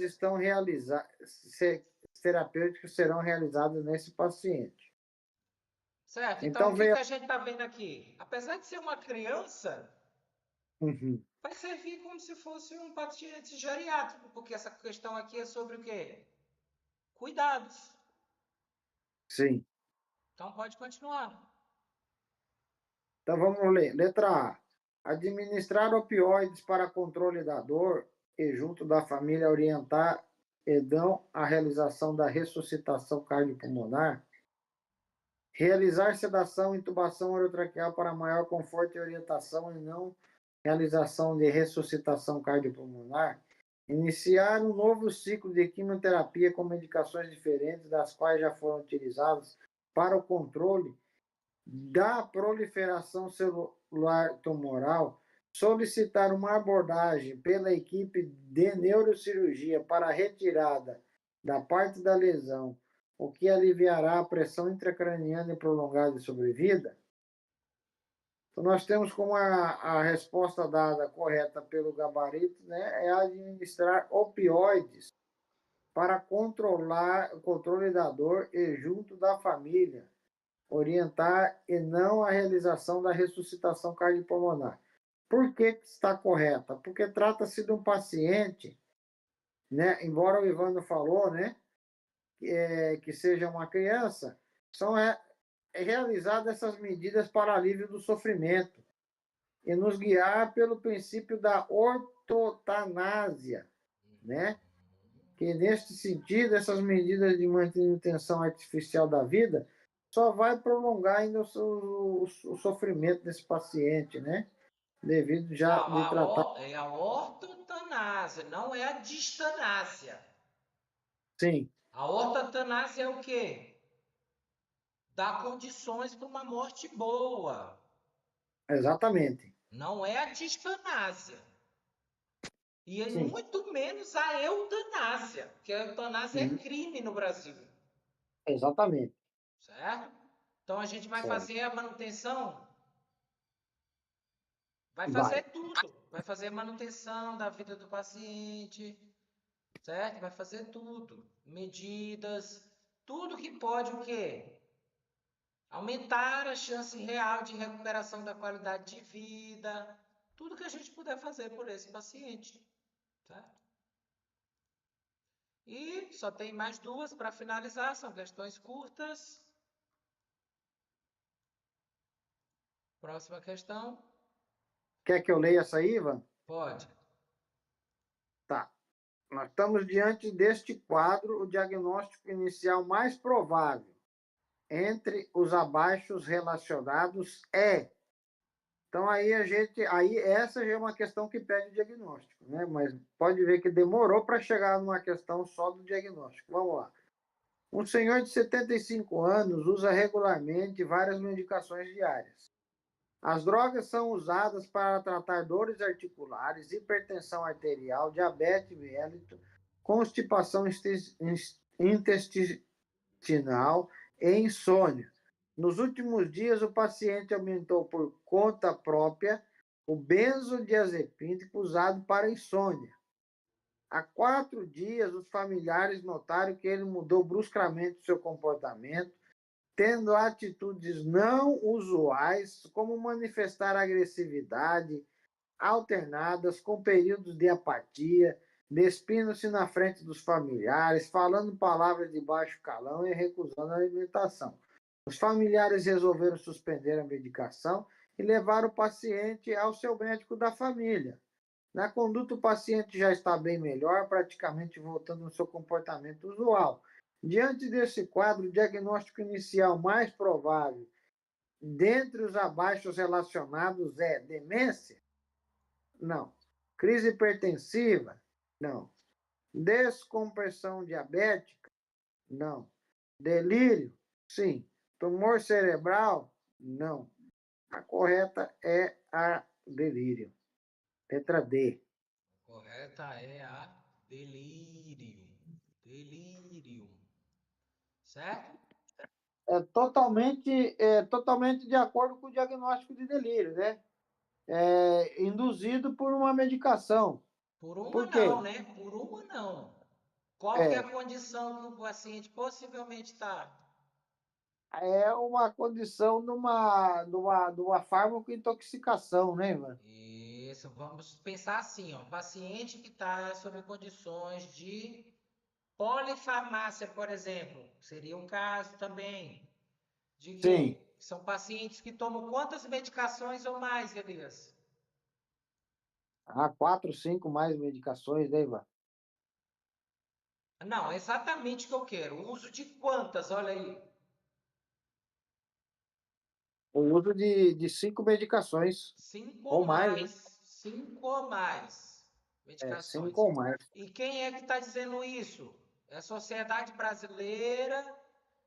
terapêuticas serão realizadas nesse paciente. Certo? Então, Então o que veio. a gente está vendo aqui? Apesar de ser uma criança, Uhum. vai servir como se fosse um paciente geriátrico, porque essa questão aqui é sobre o quê? Cuidados. Sim. Então, pode continuar. Então vamos ler. Letra A. Administrar opioides para controle da dor e, junto da família, orientar e dão a realização da ressuscitação cardiopulmonar. Realizar sedação, intubação orotraqueal para maior conforto e orientação e não realização de ressuscitação cardiopulmonar. Iniciar um novo ciclo de quimioterapia com medicações diferentes das quais já foram utilizadas para o controle da proliferação celular tumoral. Solicitar uma abordagem pela equipe de neurocirurgia para a retirada da parte da lesão, o que aliviará a pressão intracraniana e prolongada de sobrevida. Então, nós temos como a resposta dada correta pelo gabarito, né, é administrar opioides para controlar o controle da dor e junto da família, orientar e não a realização da ressuscitação cardiopulmonar. Por que está correta? Porque trata-se de um paciente, né, embora o Ivano falou, né, que seja uma criança, são realizadas essas medidas para alívio do sofrimento e nos guiar pelo princípio da ortotanásia, né? Que neste sentido, essas medidas de manutenção artificial da vida só vai prolongar ainda o sofrimento desse paciente, né? Devido já Não, de tratar. é a ortotanásia, não é a distanásia. Sim, A ortotanásia é o quê? Dá condições para uma morte boa. exatamente. Não é a distanásia. E é Sim. muito menos a eutanásia, porque a eutanásia é Uhum. crime no Brasil. Exatamente. Certo? Então a gente vai Certo. fazer a manutenção, vai fazer Vai. tudo. Vai fazer a manutenção da vida do paciente, certo? Vai fazer tudo. Medidas, tudo que pode o quê? Aumentar a chance real de recuperação da qualidade de vida. Tudo que a gente puder fazer por esse paciente, certo? E só tem mais duas para finalizar, são questões curtas. Próxima questão. Quer que eu leia essa aí, Ivan? Pode. Tá. Nós estamos diante deste quadro, o diagnóstico inicial mais provável entre os abaixos relacionados é. Então aí essa já é uma questão que pede diagnóstico, né? Mas pode ver que demorou para chegar numa questão só do diagnóstico. Vamos lá. Um senhor de 75 anos usa regularmente várias medicações diárias. As drogas são usadas para tratar dores articulares, hipertensão arterial, diabetes mellitus, constipação intestinal e insônia. Nos últimos dias, o paciente aumentou por conta própria o benzodiazepínico usado para insônia. Há 4 dias, os familiares notaram que ele mudou bruscamente seu comportamento, tendo atitudes não usuais, como manifestar agressividade, alternadas com períodos de apatia, despindo-se na frente dos familiares, falando palavras de baixo calão e recusando a alimentação. Os familiares resolveram suspender a medicação e levar o paciente ao seu médico da família. Na conduta, o paciente já está bem melhor, praticamente voltando ao seu comportamento usual. Diante desse quadro, o diagnóstico inicial mais provável, dentre os abaixo relacionados, é demência? Não. Crise hipertensiva? Não. Descompressão diabética? Não. Delírio? Sim. Tumor cerebral? Não. A correta é a delírio. Letra D. Correta é a Delírio. Delírio. Certo? É totalmente de acordo com o diagnóstico de delírio, né? Induzido por uma medicação. Por uma Por não, quê? né? Por uma não. Qual que é a É, condição que o paciente possivelmente está? é uma condição de uma fármaco-intoxicação, né, mano? Isso, vamos pensar assim, ó, paciente que está sob condições de polifarmácia, por exemplo, seria um caso também de Sim. quê? São pacientes que tomam quantas medicações ou mais, Elias? Há 4, 5 mais medicações, né, Ivan? Não, é exatamente o que eu quero. O uso de quantas? Olha aí. O uso de 5 medicações, Cinco ou ou mais, né? mais. Cinco ou mais Cinco medicações. ou mais. E quem é que está dizendo isso? É a Sociedade Brasileira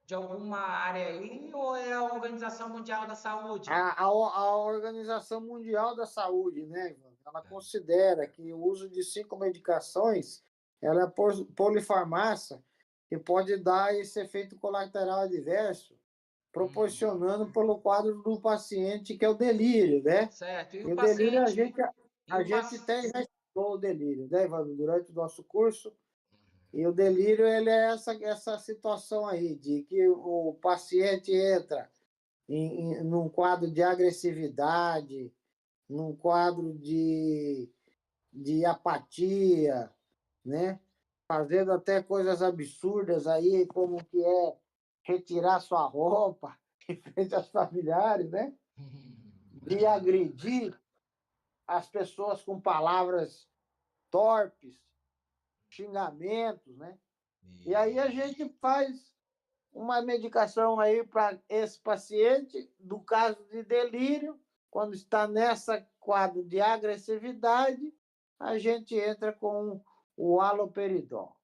de alguma área aí ou é a Organização Mundial da Saúde? A Organização Mundial da Saúde, né, Ivan? Ela considera que o uso de 5 medicações ela é polifarmácia e pode dar esse efeito colateral adverso, Hum, proporcionando pelo quadro do paciente, que é o delírio, né? certo. E E o o delírio, a paciente? gente, E a o gente paciente? até já estudou o delírio, né, Ivan? Durante o nosso curso. E o delírio, ele é essa situação aí, de que o paciente entra num quadro de agressividade, num quadro de apatia, né? Fazendo até coisas absurdas aí, como que é retirar sua roupa em frente aos familiares, né? De agredir as pessoas com palavras torpes, xingamentos, né? E aí a gente faz uma medicação aí para esse paciente, do caso de delírio, quando está nessa quadro de agressividade, a gente entra com o haloperidol.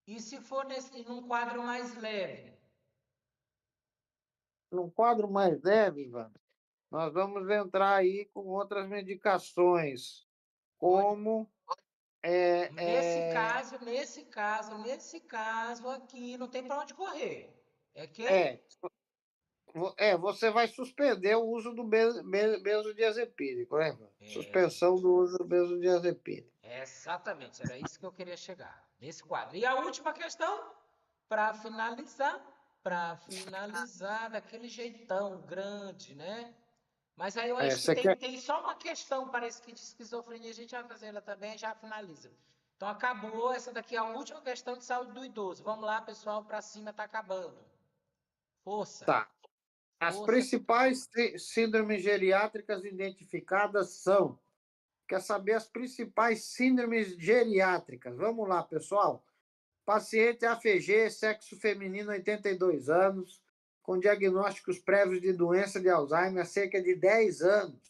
E se for num quadro mais leve? Num quadro mais leve, Ivan, nós vamos entrar aí com outras medicações, Pode. como Nesse caso aqui, não tem para onde correr. É que? é, você vai suspender o uso do benzodiazepínico, né, Ivan? É, Suspensão do uso do benzodiazepínico. exatamente, era isso que eu queria chegar. Nesse quadro. E a última questão, para finalizar, daquele jeitão grande, né? Mas aí eu acho que Você tem, quer. tem só uma questão, parece que de esquizofrenia, a gente vai fazer ela também e já finaliza. Então acabou, essa daqui é a última questão de saúde do idoso. Vamos lá, pessoal, para cima, tá acabando. Força, Tá. As força. principais síndromes geriátricas identificadas são. Quer saber as principais síndromes geriátricas? Vamos lá, pessoal. Paciente AFG, sexo feminino, 82 anos, com diagnósticos prévios de doença de Alzheimer há cerca de 10 anos.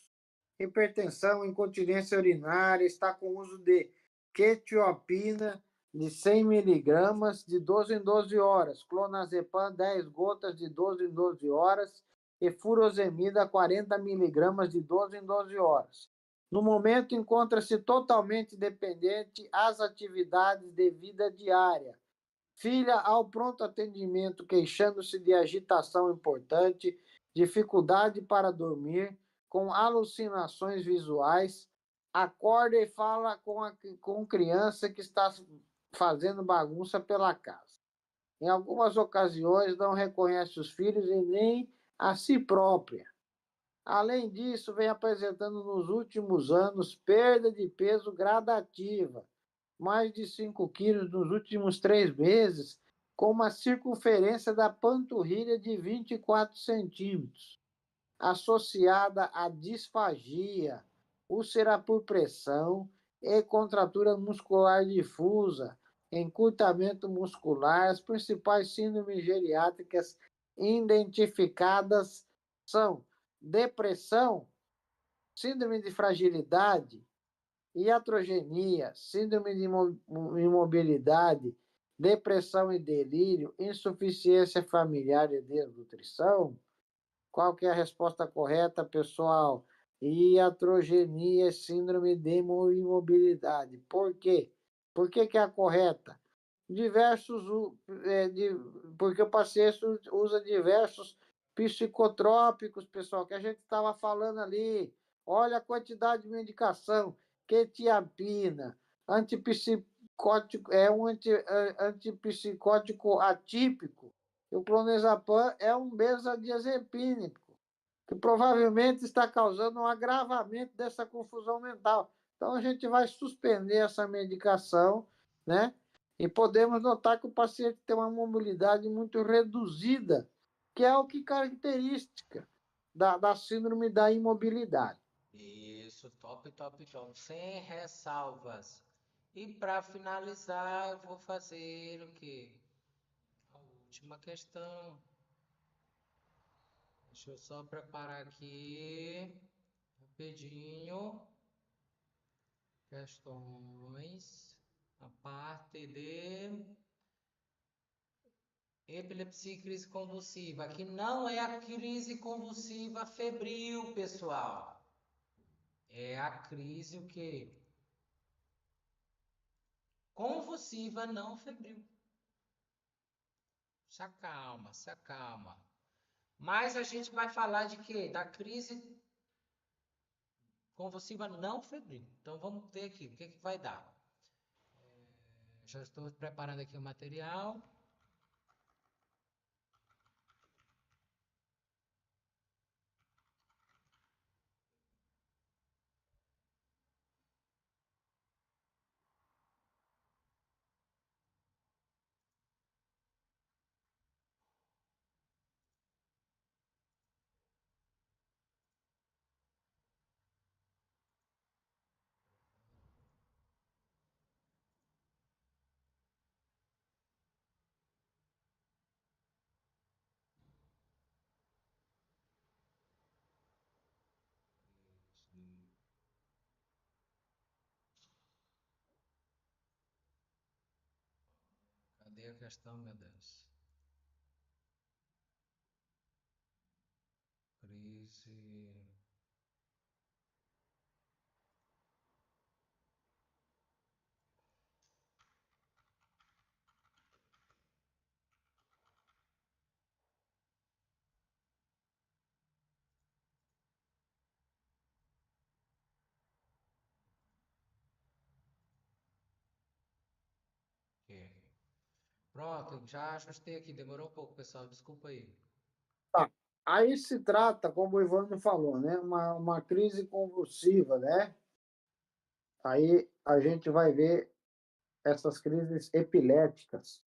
Hipertensão, incontinência urinária, está com uso de quetiapina de 100 miligramas de 12 em 12 horas, clonazepam 10 gotas de 12 em 12 horas e furosemida 40 miligramas de 12 em 12 horas. No momento, encontra-se totalmente dependente às atividades de vida diária. Filha ao pronto atendimento, queixando-se de agitação importante, dificuldade para dormir, com alucinações visuais, acorda e fala com criança que está fazendo bagunça pela casa. Em algumas ocasiões, não reconhece os filhos e nem a si própria. Além disso, vem apresentando nos últimos anos perda de peso gradativa, mais de 5 quilos nos últimos 3 meses, com uma circunferência da panturrilha de 24 centímetros, associada à disfagia, úlcera por pressão e contratura muscular difusa, encurtamento muscular. As principais síndromes geriátricas identificadas são depressão, síndrome de fragilidade, iatrogenia, síndrome de imobilidade, depressão e delírio, insuficiência familiar e desnutrição. Qual que é a resposta correta, pessoal? Iatrogenia, síndrome de imobilidade. Por quê? Por que que é a correta? Porque o paciente usa diversos psicotrópicos, pessoal, que a gente estava falando ali. Olha a quantidade de medicação, quetiapina, antipsicótico, antipsicótico atípico. O clonazepam é um benzodiazepínico, que provavelmente está causando um agravamento dessa confusão mental. Então, a gente vai suspender essa medicação, né? E podemos notar que o paciente tem uma mobilidade muito reduzida, que é o que característica da síndrome da imobilidade. Isso, top, top, top. Sem ressalvas. E para finalizar, eu vou fazer o quê? A última questão. Deixa eu só preparar aqui rapidinho. Questões. A parte de epilepsia e crise convulsiva. Que não é a crise convulsiva febril, pessoal. É a crise o quê? Convulsiva não febril. Se acalma, se acalma. Mas a gente vai falar de quê? Da crise convulsiva não febril. Então vamos ver aqui o que que vai dar. Já estou preparando aqui o material. Cadê a questão, meu Deus? Crise. Aqui. Pronto, já ajustei aqui. Demorou um pouco, pessoal. Desculpa aí. Tá. Aí se trata, como o Ivano falou, né? Uma crise convulsiva, né? Aí a gente vai ver essas crises epiléticas.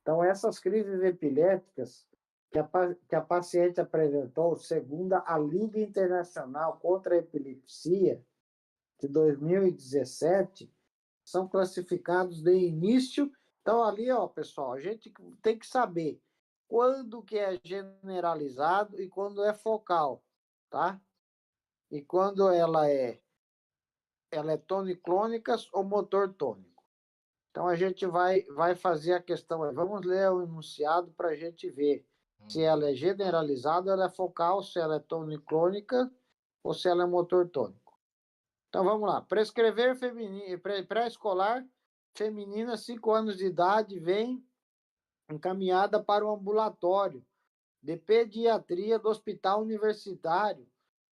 Então, essas crises epiléticas que a paciente apresentou, segundo a Liga Internacional contra a Epilepsia, de 2017, são classificados de início. Então, ali, ó, pessoal, a gente tem que saber quando que é generalizado e quando é focal, tá? E quando ela é toniclônicas ou motor tônico. Então, a gente vai fazer a questão. Vamos ler o enunciado para a gente ver se ela é generalizada, ela é focal, se ela é toniclônica ou se ela é motor tônico. Então, vamos lá. Prescrever pré-escolar feminina, 5 anos de idade, vem encaminhada para o ambulatório de pediatria do Hospital Universitário,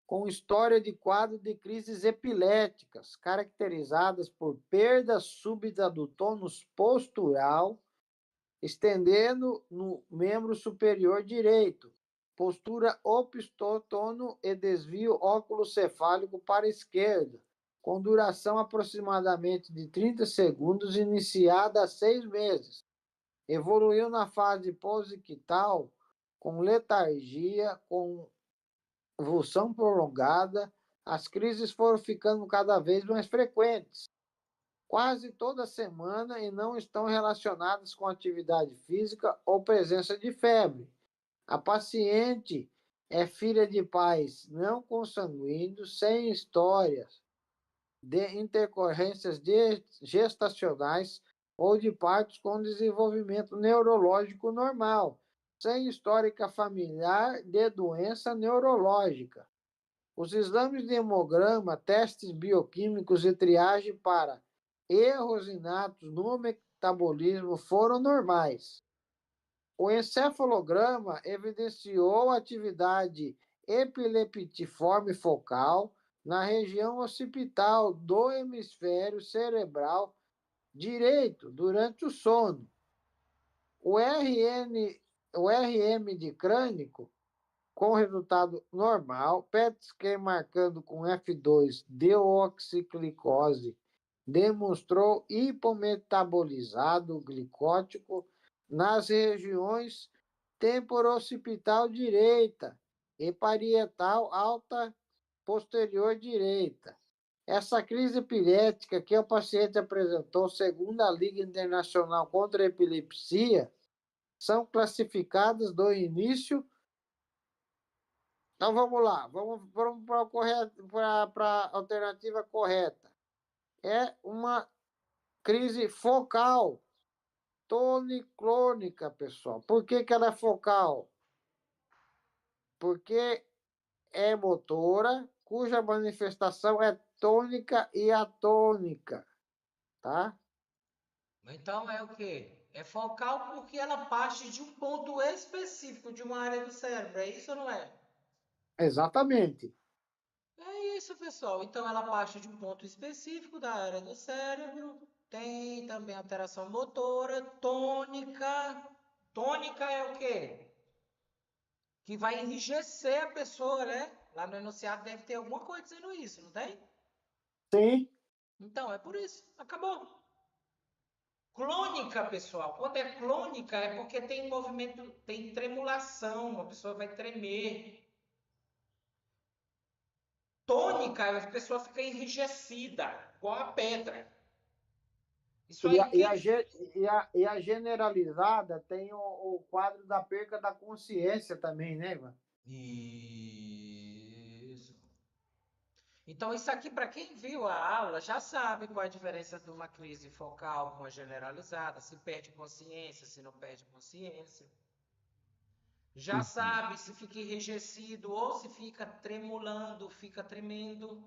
com história de quadro de crises epiléticas, caracterizadas por perda súbita do tônus postural, estendendo no membro superior direito, postura opistotono e desvio óculo-cefálico para a esquerda, com duração aproximadamente de 30 segundos, iniciada há 6 meses. Evoluiu na fase posictal, com letargia, convulsão prolongada, as crises foram ficando cada vez mais frequentes, quase toda semana, e não estão relacionadas com atividade física ou presença de febre. A paciente é filha de pais não consanguíneos, sem histórias de intercorrências gestacionais ou de partos com desenvolvimento neurológico normal, sem histórica familiar de doença neurológica. Os exames de hemograma, testes bioquímicos e triagem para erros inatos no metabolismo foram normais. O encefalograma evidenciou atividade epileptiforme focal na região occipital do hemisfério cerebral direito durante o sono. O RM de crânio com resultado normal, PET scan marcando com F2-deoxiclicose demonstrou hipometabolizado glicótico nas regiões temporoccipital direita e parietal alta posterior direita. Essa crise epilética que o paciente apresentou, segundo a Liga Internacional contra a Epilepsia, são classificadas do início. Então vamos lá, vamos para a alternativa correta. É uma crise focal, toniclônica, pessoal. Por que ela é focal? Porque é motora, cuja manifestação é tônica e atônica, tá? Então é o quê? É focal porque ela parte de um ponto específico de uma área do cérebro, é isso ou não é? Exatamente. É isso, pessoal. Então ela parte de um ponto específico da área do cérebro. Tem também alteração motora, tônica. Tônica é o quê? Que vai enrijecer a pessoa, né? Lá no enunciado deve ter alguma coisa dizendo isso, não tem? Sim. Então é por isso. Acabou. Clônica, pessoal. Quando é clônica é porque tem movimento, tem tremulação, a pessoa vai tremer. Tônica, a pessoa fica enrijecida, igual a pedra. Isso E aí, a, e a, e a generalizada tem o quadro da perca da consciência também, né, Ivan? Isso. Então, isso aqui, para quem viu a aula, já sabe qual é a diferença de uma crise focal com a generalizada, se perde consciência, se não perde consciência. Já sabe se fica enrijecido ou se fica tremulando, fica tremendo.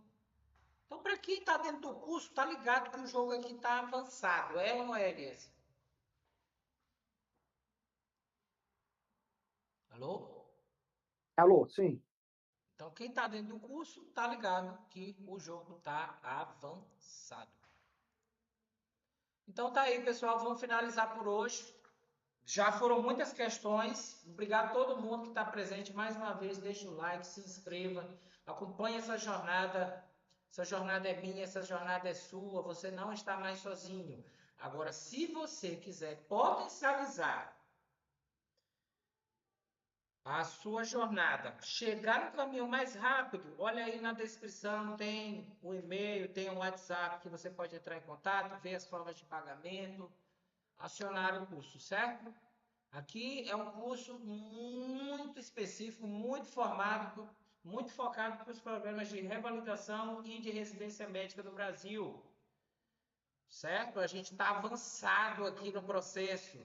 Então, para quem está dentro do curso, tá ligado que o jogo aqui está avançado, é ou não é, Elias? Alô? Alô, sim. Então, quem está dentro do curso, tá ligado que o jogo está avançado. Então, tá aí, pessoal, vamos finalizar por hoje. Já foram muitas questões. Obrigado a todo mundo que está presente. Mais uma vez, deixa o like, se inscreva, acompanhe essa jornada. Essa jornada é minha, essa jornada é sua. Você não está mais sozinho. Agora, se você quiser potencializar a sua jornada, chegar no caminho mais rápido, olha aí na descrição, tem o e-mail, tem o WhatsApp que você pode entrar em contato, ver as formas de pagamento, acionar o curso, certo? Aqui é um curso muito específico, muito formado, muito focado para os programas de revalidação e de residência médica do Brasil. Certo? A gente está avançado aqui no processo.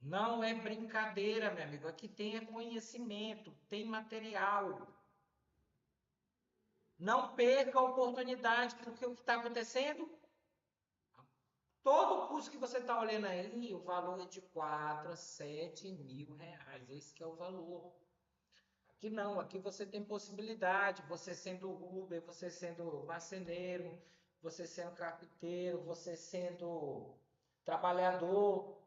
Não é brincadeira, meu amigo. Aqui tem conhecimento, tem material. Não perca a oportunidade, porque o que está acontecendo? Todo curso que você está olhando aí, o valor é de 4 a 7 mil reais. Esse que é o valor. Aqui não, aqui você tem possibilidade, você sendo Uber, você sendo marceneiro, você sendo carpinteiro, você sendo trabalhador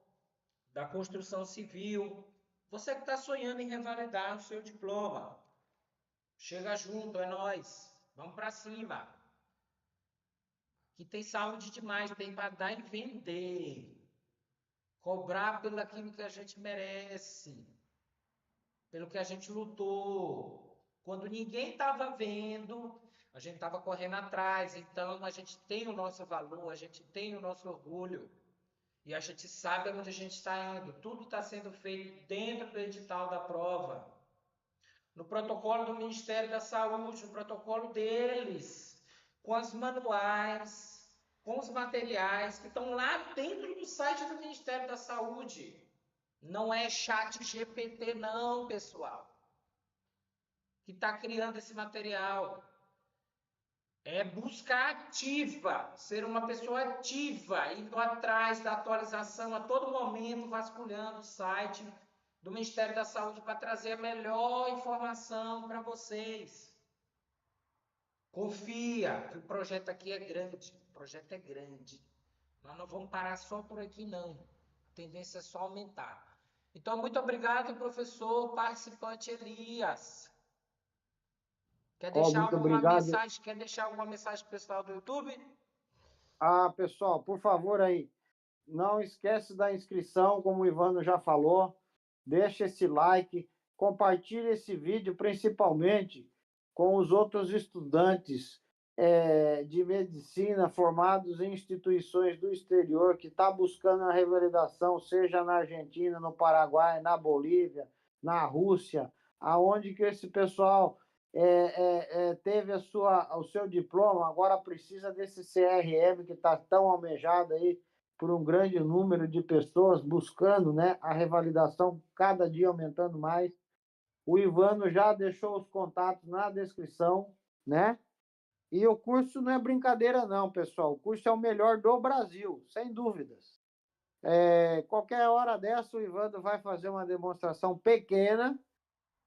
da construção civil, você que está sonhando em revalidar o seu diploma. Chega junto, é nós. Vamos para cima. Aqui tem saúde demais, tem para dar e vender. Cobrar pelo aquilo que a gente merece, pelo que a gente lutou. Quando ninguém estava vendo, a gente estava correndo atrás. Então, a gente tem o nosso valor, a gente tem o nosso orgulho. E a gente sabe onde a gente está indo. Tudo está sendo feito dentro do edital da prova. No protocolo do Ministério da Saúde, no protocolo deles, com os manuais, com os materiais que estão lá dentro do site do Ministério da Saúde. Não é chat GPT não, pessoal, que está criando esse material. É busca ativa, ser uma pessoa ativa, indo atrás da atualização a todo momento, vasculhando o site do Ministério da Saúde para trazer a melhor informação para vocês. Confia que o projeto aqui é grande, o projeto é grande. Nós não vamos parar só por aqui, não. A tendência é só aumentar. Então, muito obrigado, professor participante Elias. Quer Ó, deixar muito alguma obrigado. mensagem? Quer deixar alguma mensagem pro pessoal do YouTube? Ah, pessoal, por favor aí, não esquece da inscrição, como o Ivano já falou. Deixa esse like, compartilhe esse vídeo, principalmente com os outros estudantes de medicina formados em instituições do exterior que estão buscando a revalidação, seja na Argentina, no Paraguai, na Bolívia, na Rússia, aonde que esse pessoal teve o seu diploma, agora precisa desse CRM que está tão almejado aí por um grande número de pessoas buscando, né, a revalidação, cada dia aumentando mais. O Ivano já deixou os contatos na descrição, né? E o curso não é brincadeira, não, pessoal. O curso é o melhor do Brasil, sem dúvidas. Qualquer hora dessa, o Ivano vai fazer uma demonstração pequena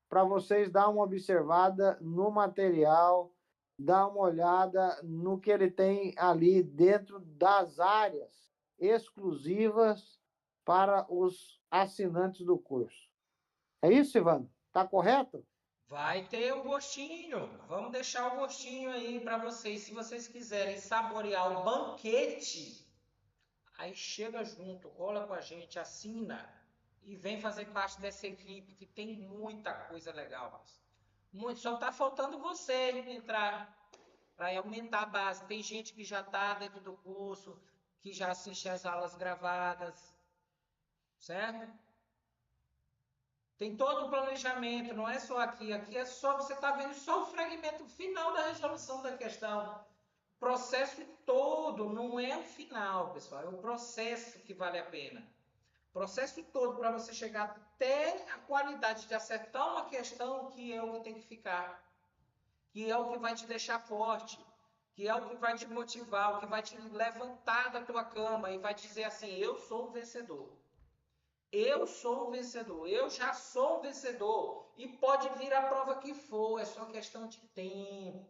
para vocês dar uma observada no material, dar uma olhada no que ele tem ali dentro das áreas exclusivas para os assinantes do curso. É isso, Ivano? Está correto? Vai ter o gostinho. Vamos deixar o gostinho aí para vocês. Se vocês quiserem saborear o banquete, aí chega junto, cola com a gente, assina e vem fazer parte dessa equipe que tem muita coisa legal. Muito, só está faltando você entrar para aumentar a base. Tem gente que já está dentro do curso, que já assiste às aulas gravadas, certo? Tem todo um planejamento, não é só aqui. Aqui é só, você está vendo só o fragmento final da resolução da questão. O processo todo não é o final, pessoal, é o processo que vale a pena. O processo todo para você chegar até a qualidade de acertar uma questão que é o que tem que ficar, que é o que vai te deixar forte, que é o que vai te motivar, o que vai te levantar da tua cama e vai dizer assim, eu sou um vencedor. Eu sou um vencedor, eu já sou um vencedor. E pode vir a prova que for, é só questão de tempo.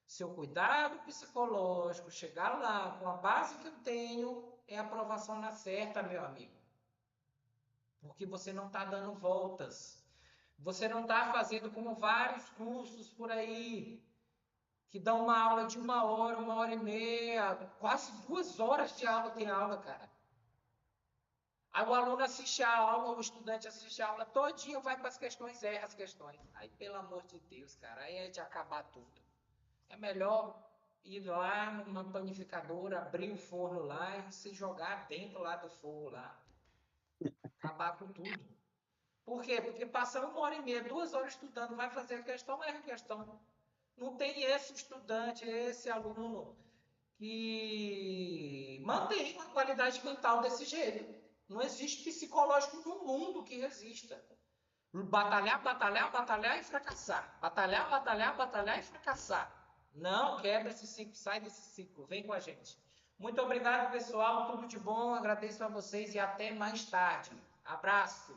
Seu cuidado psicológico, chegar lá com a base que eu tenho, é aprovação na certa, meu amigo. Porque você não está dando voltas. Você não está fazendo como vários cursos por aí, que dão uma aula de 1 hora e meia, quase 2 horas de aula tem aula, cara. Aí o aluno assiste a aula, o estudante assiste a aula todinho, vai para as questões, erra as questões. Aí, pelo amor de Deus, cara, aí é de acabar tudo. É melhor ir lá numa panificadora, abrir o forno lá e se jogar dentro lá do fogo lá. Acabar com tudo. Por quê? Porque passa 1 hora e meia, 2 horas estudando, vai fazer a questão, erra a questão. Não tem esse estudante, esse aluno que mantém uma qualidade mental desse jeito. Não existe psicológico no mundo que resista. Batalhar, batalhar, batalhar e fracassar. Batalhar, batalhar, batalhar e fracassar. Não quebra esse ciclo, sai desse ciclo. Vem com a gente. Muito obrigado, pessoal. Tudo de bom. Agradeço a vocês e até mais tarde. Abraço.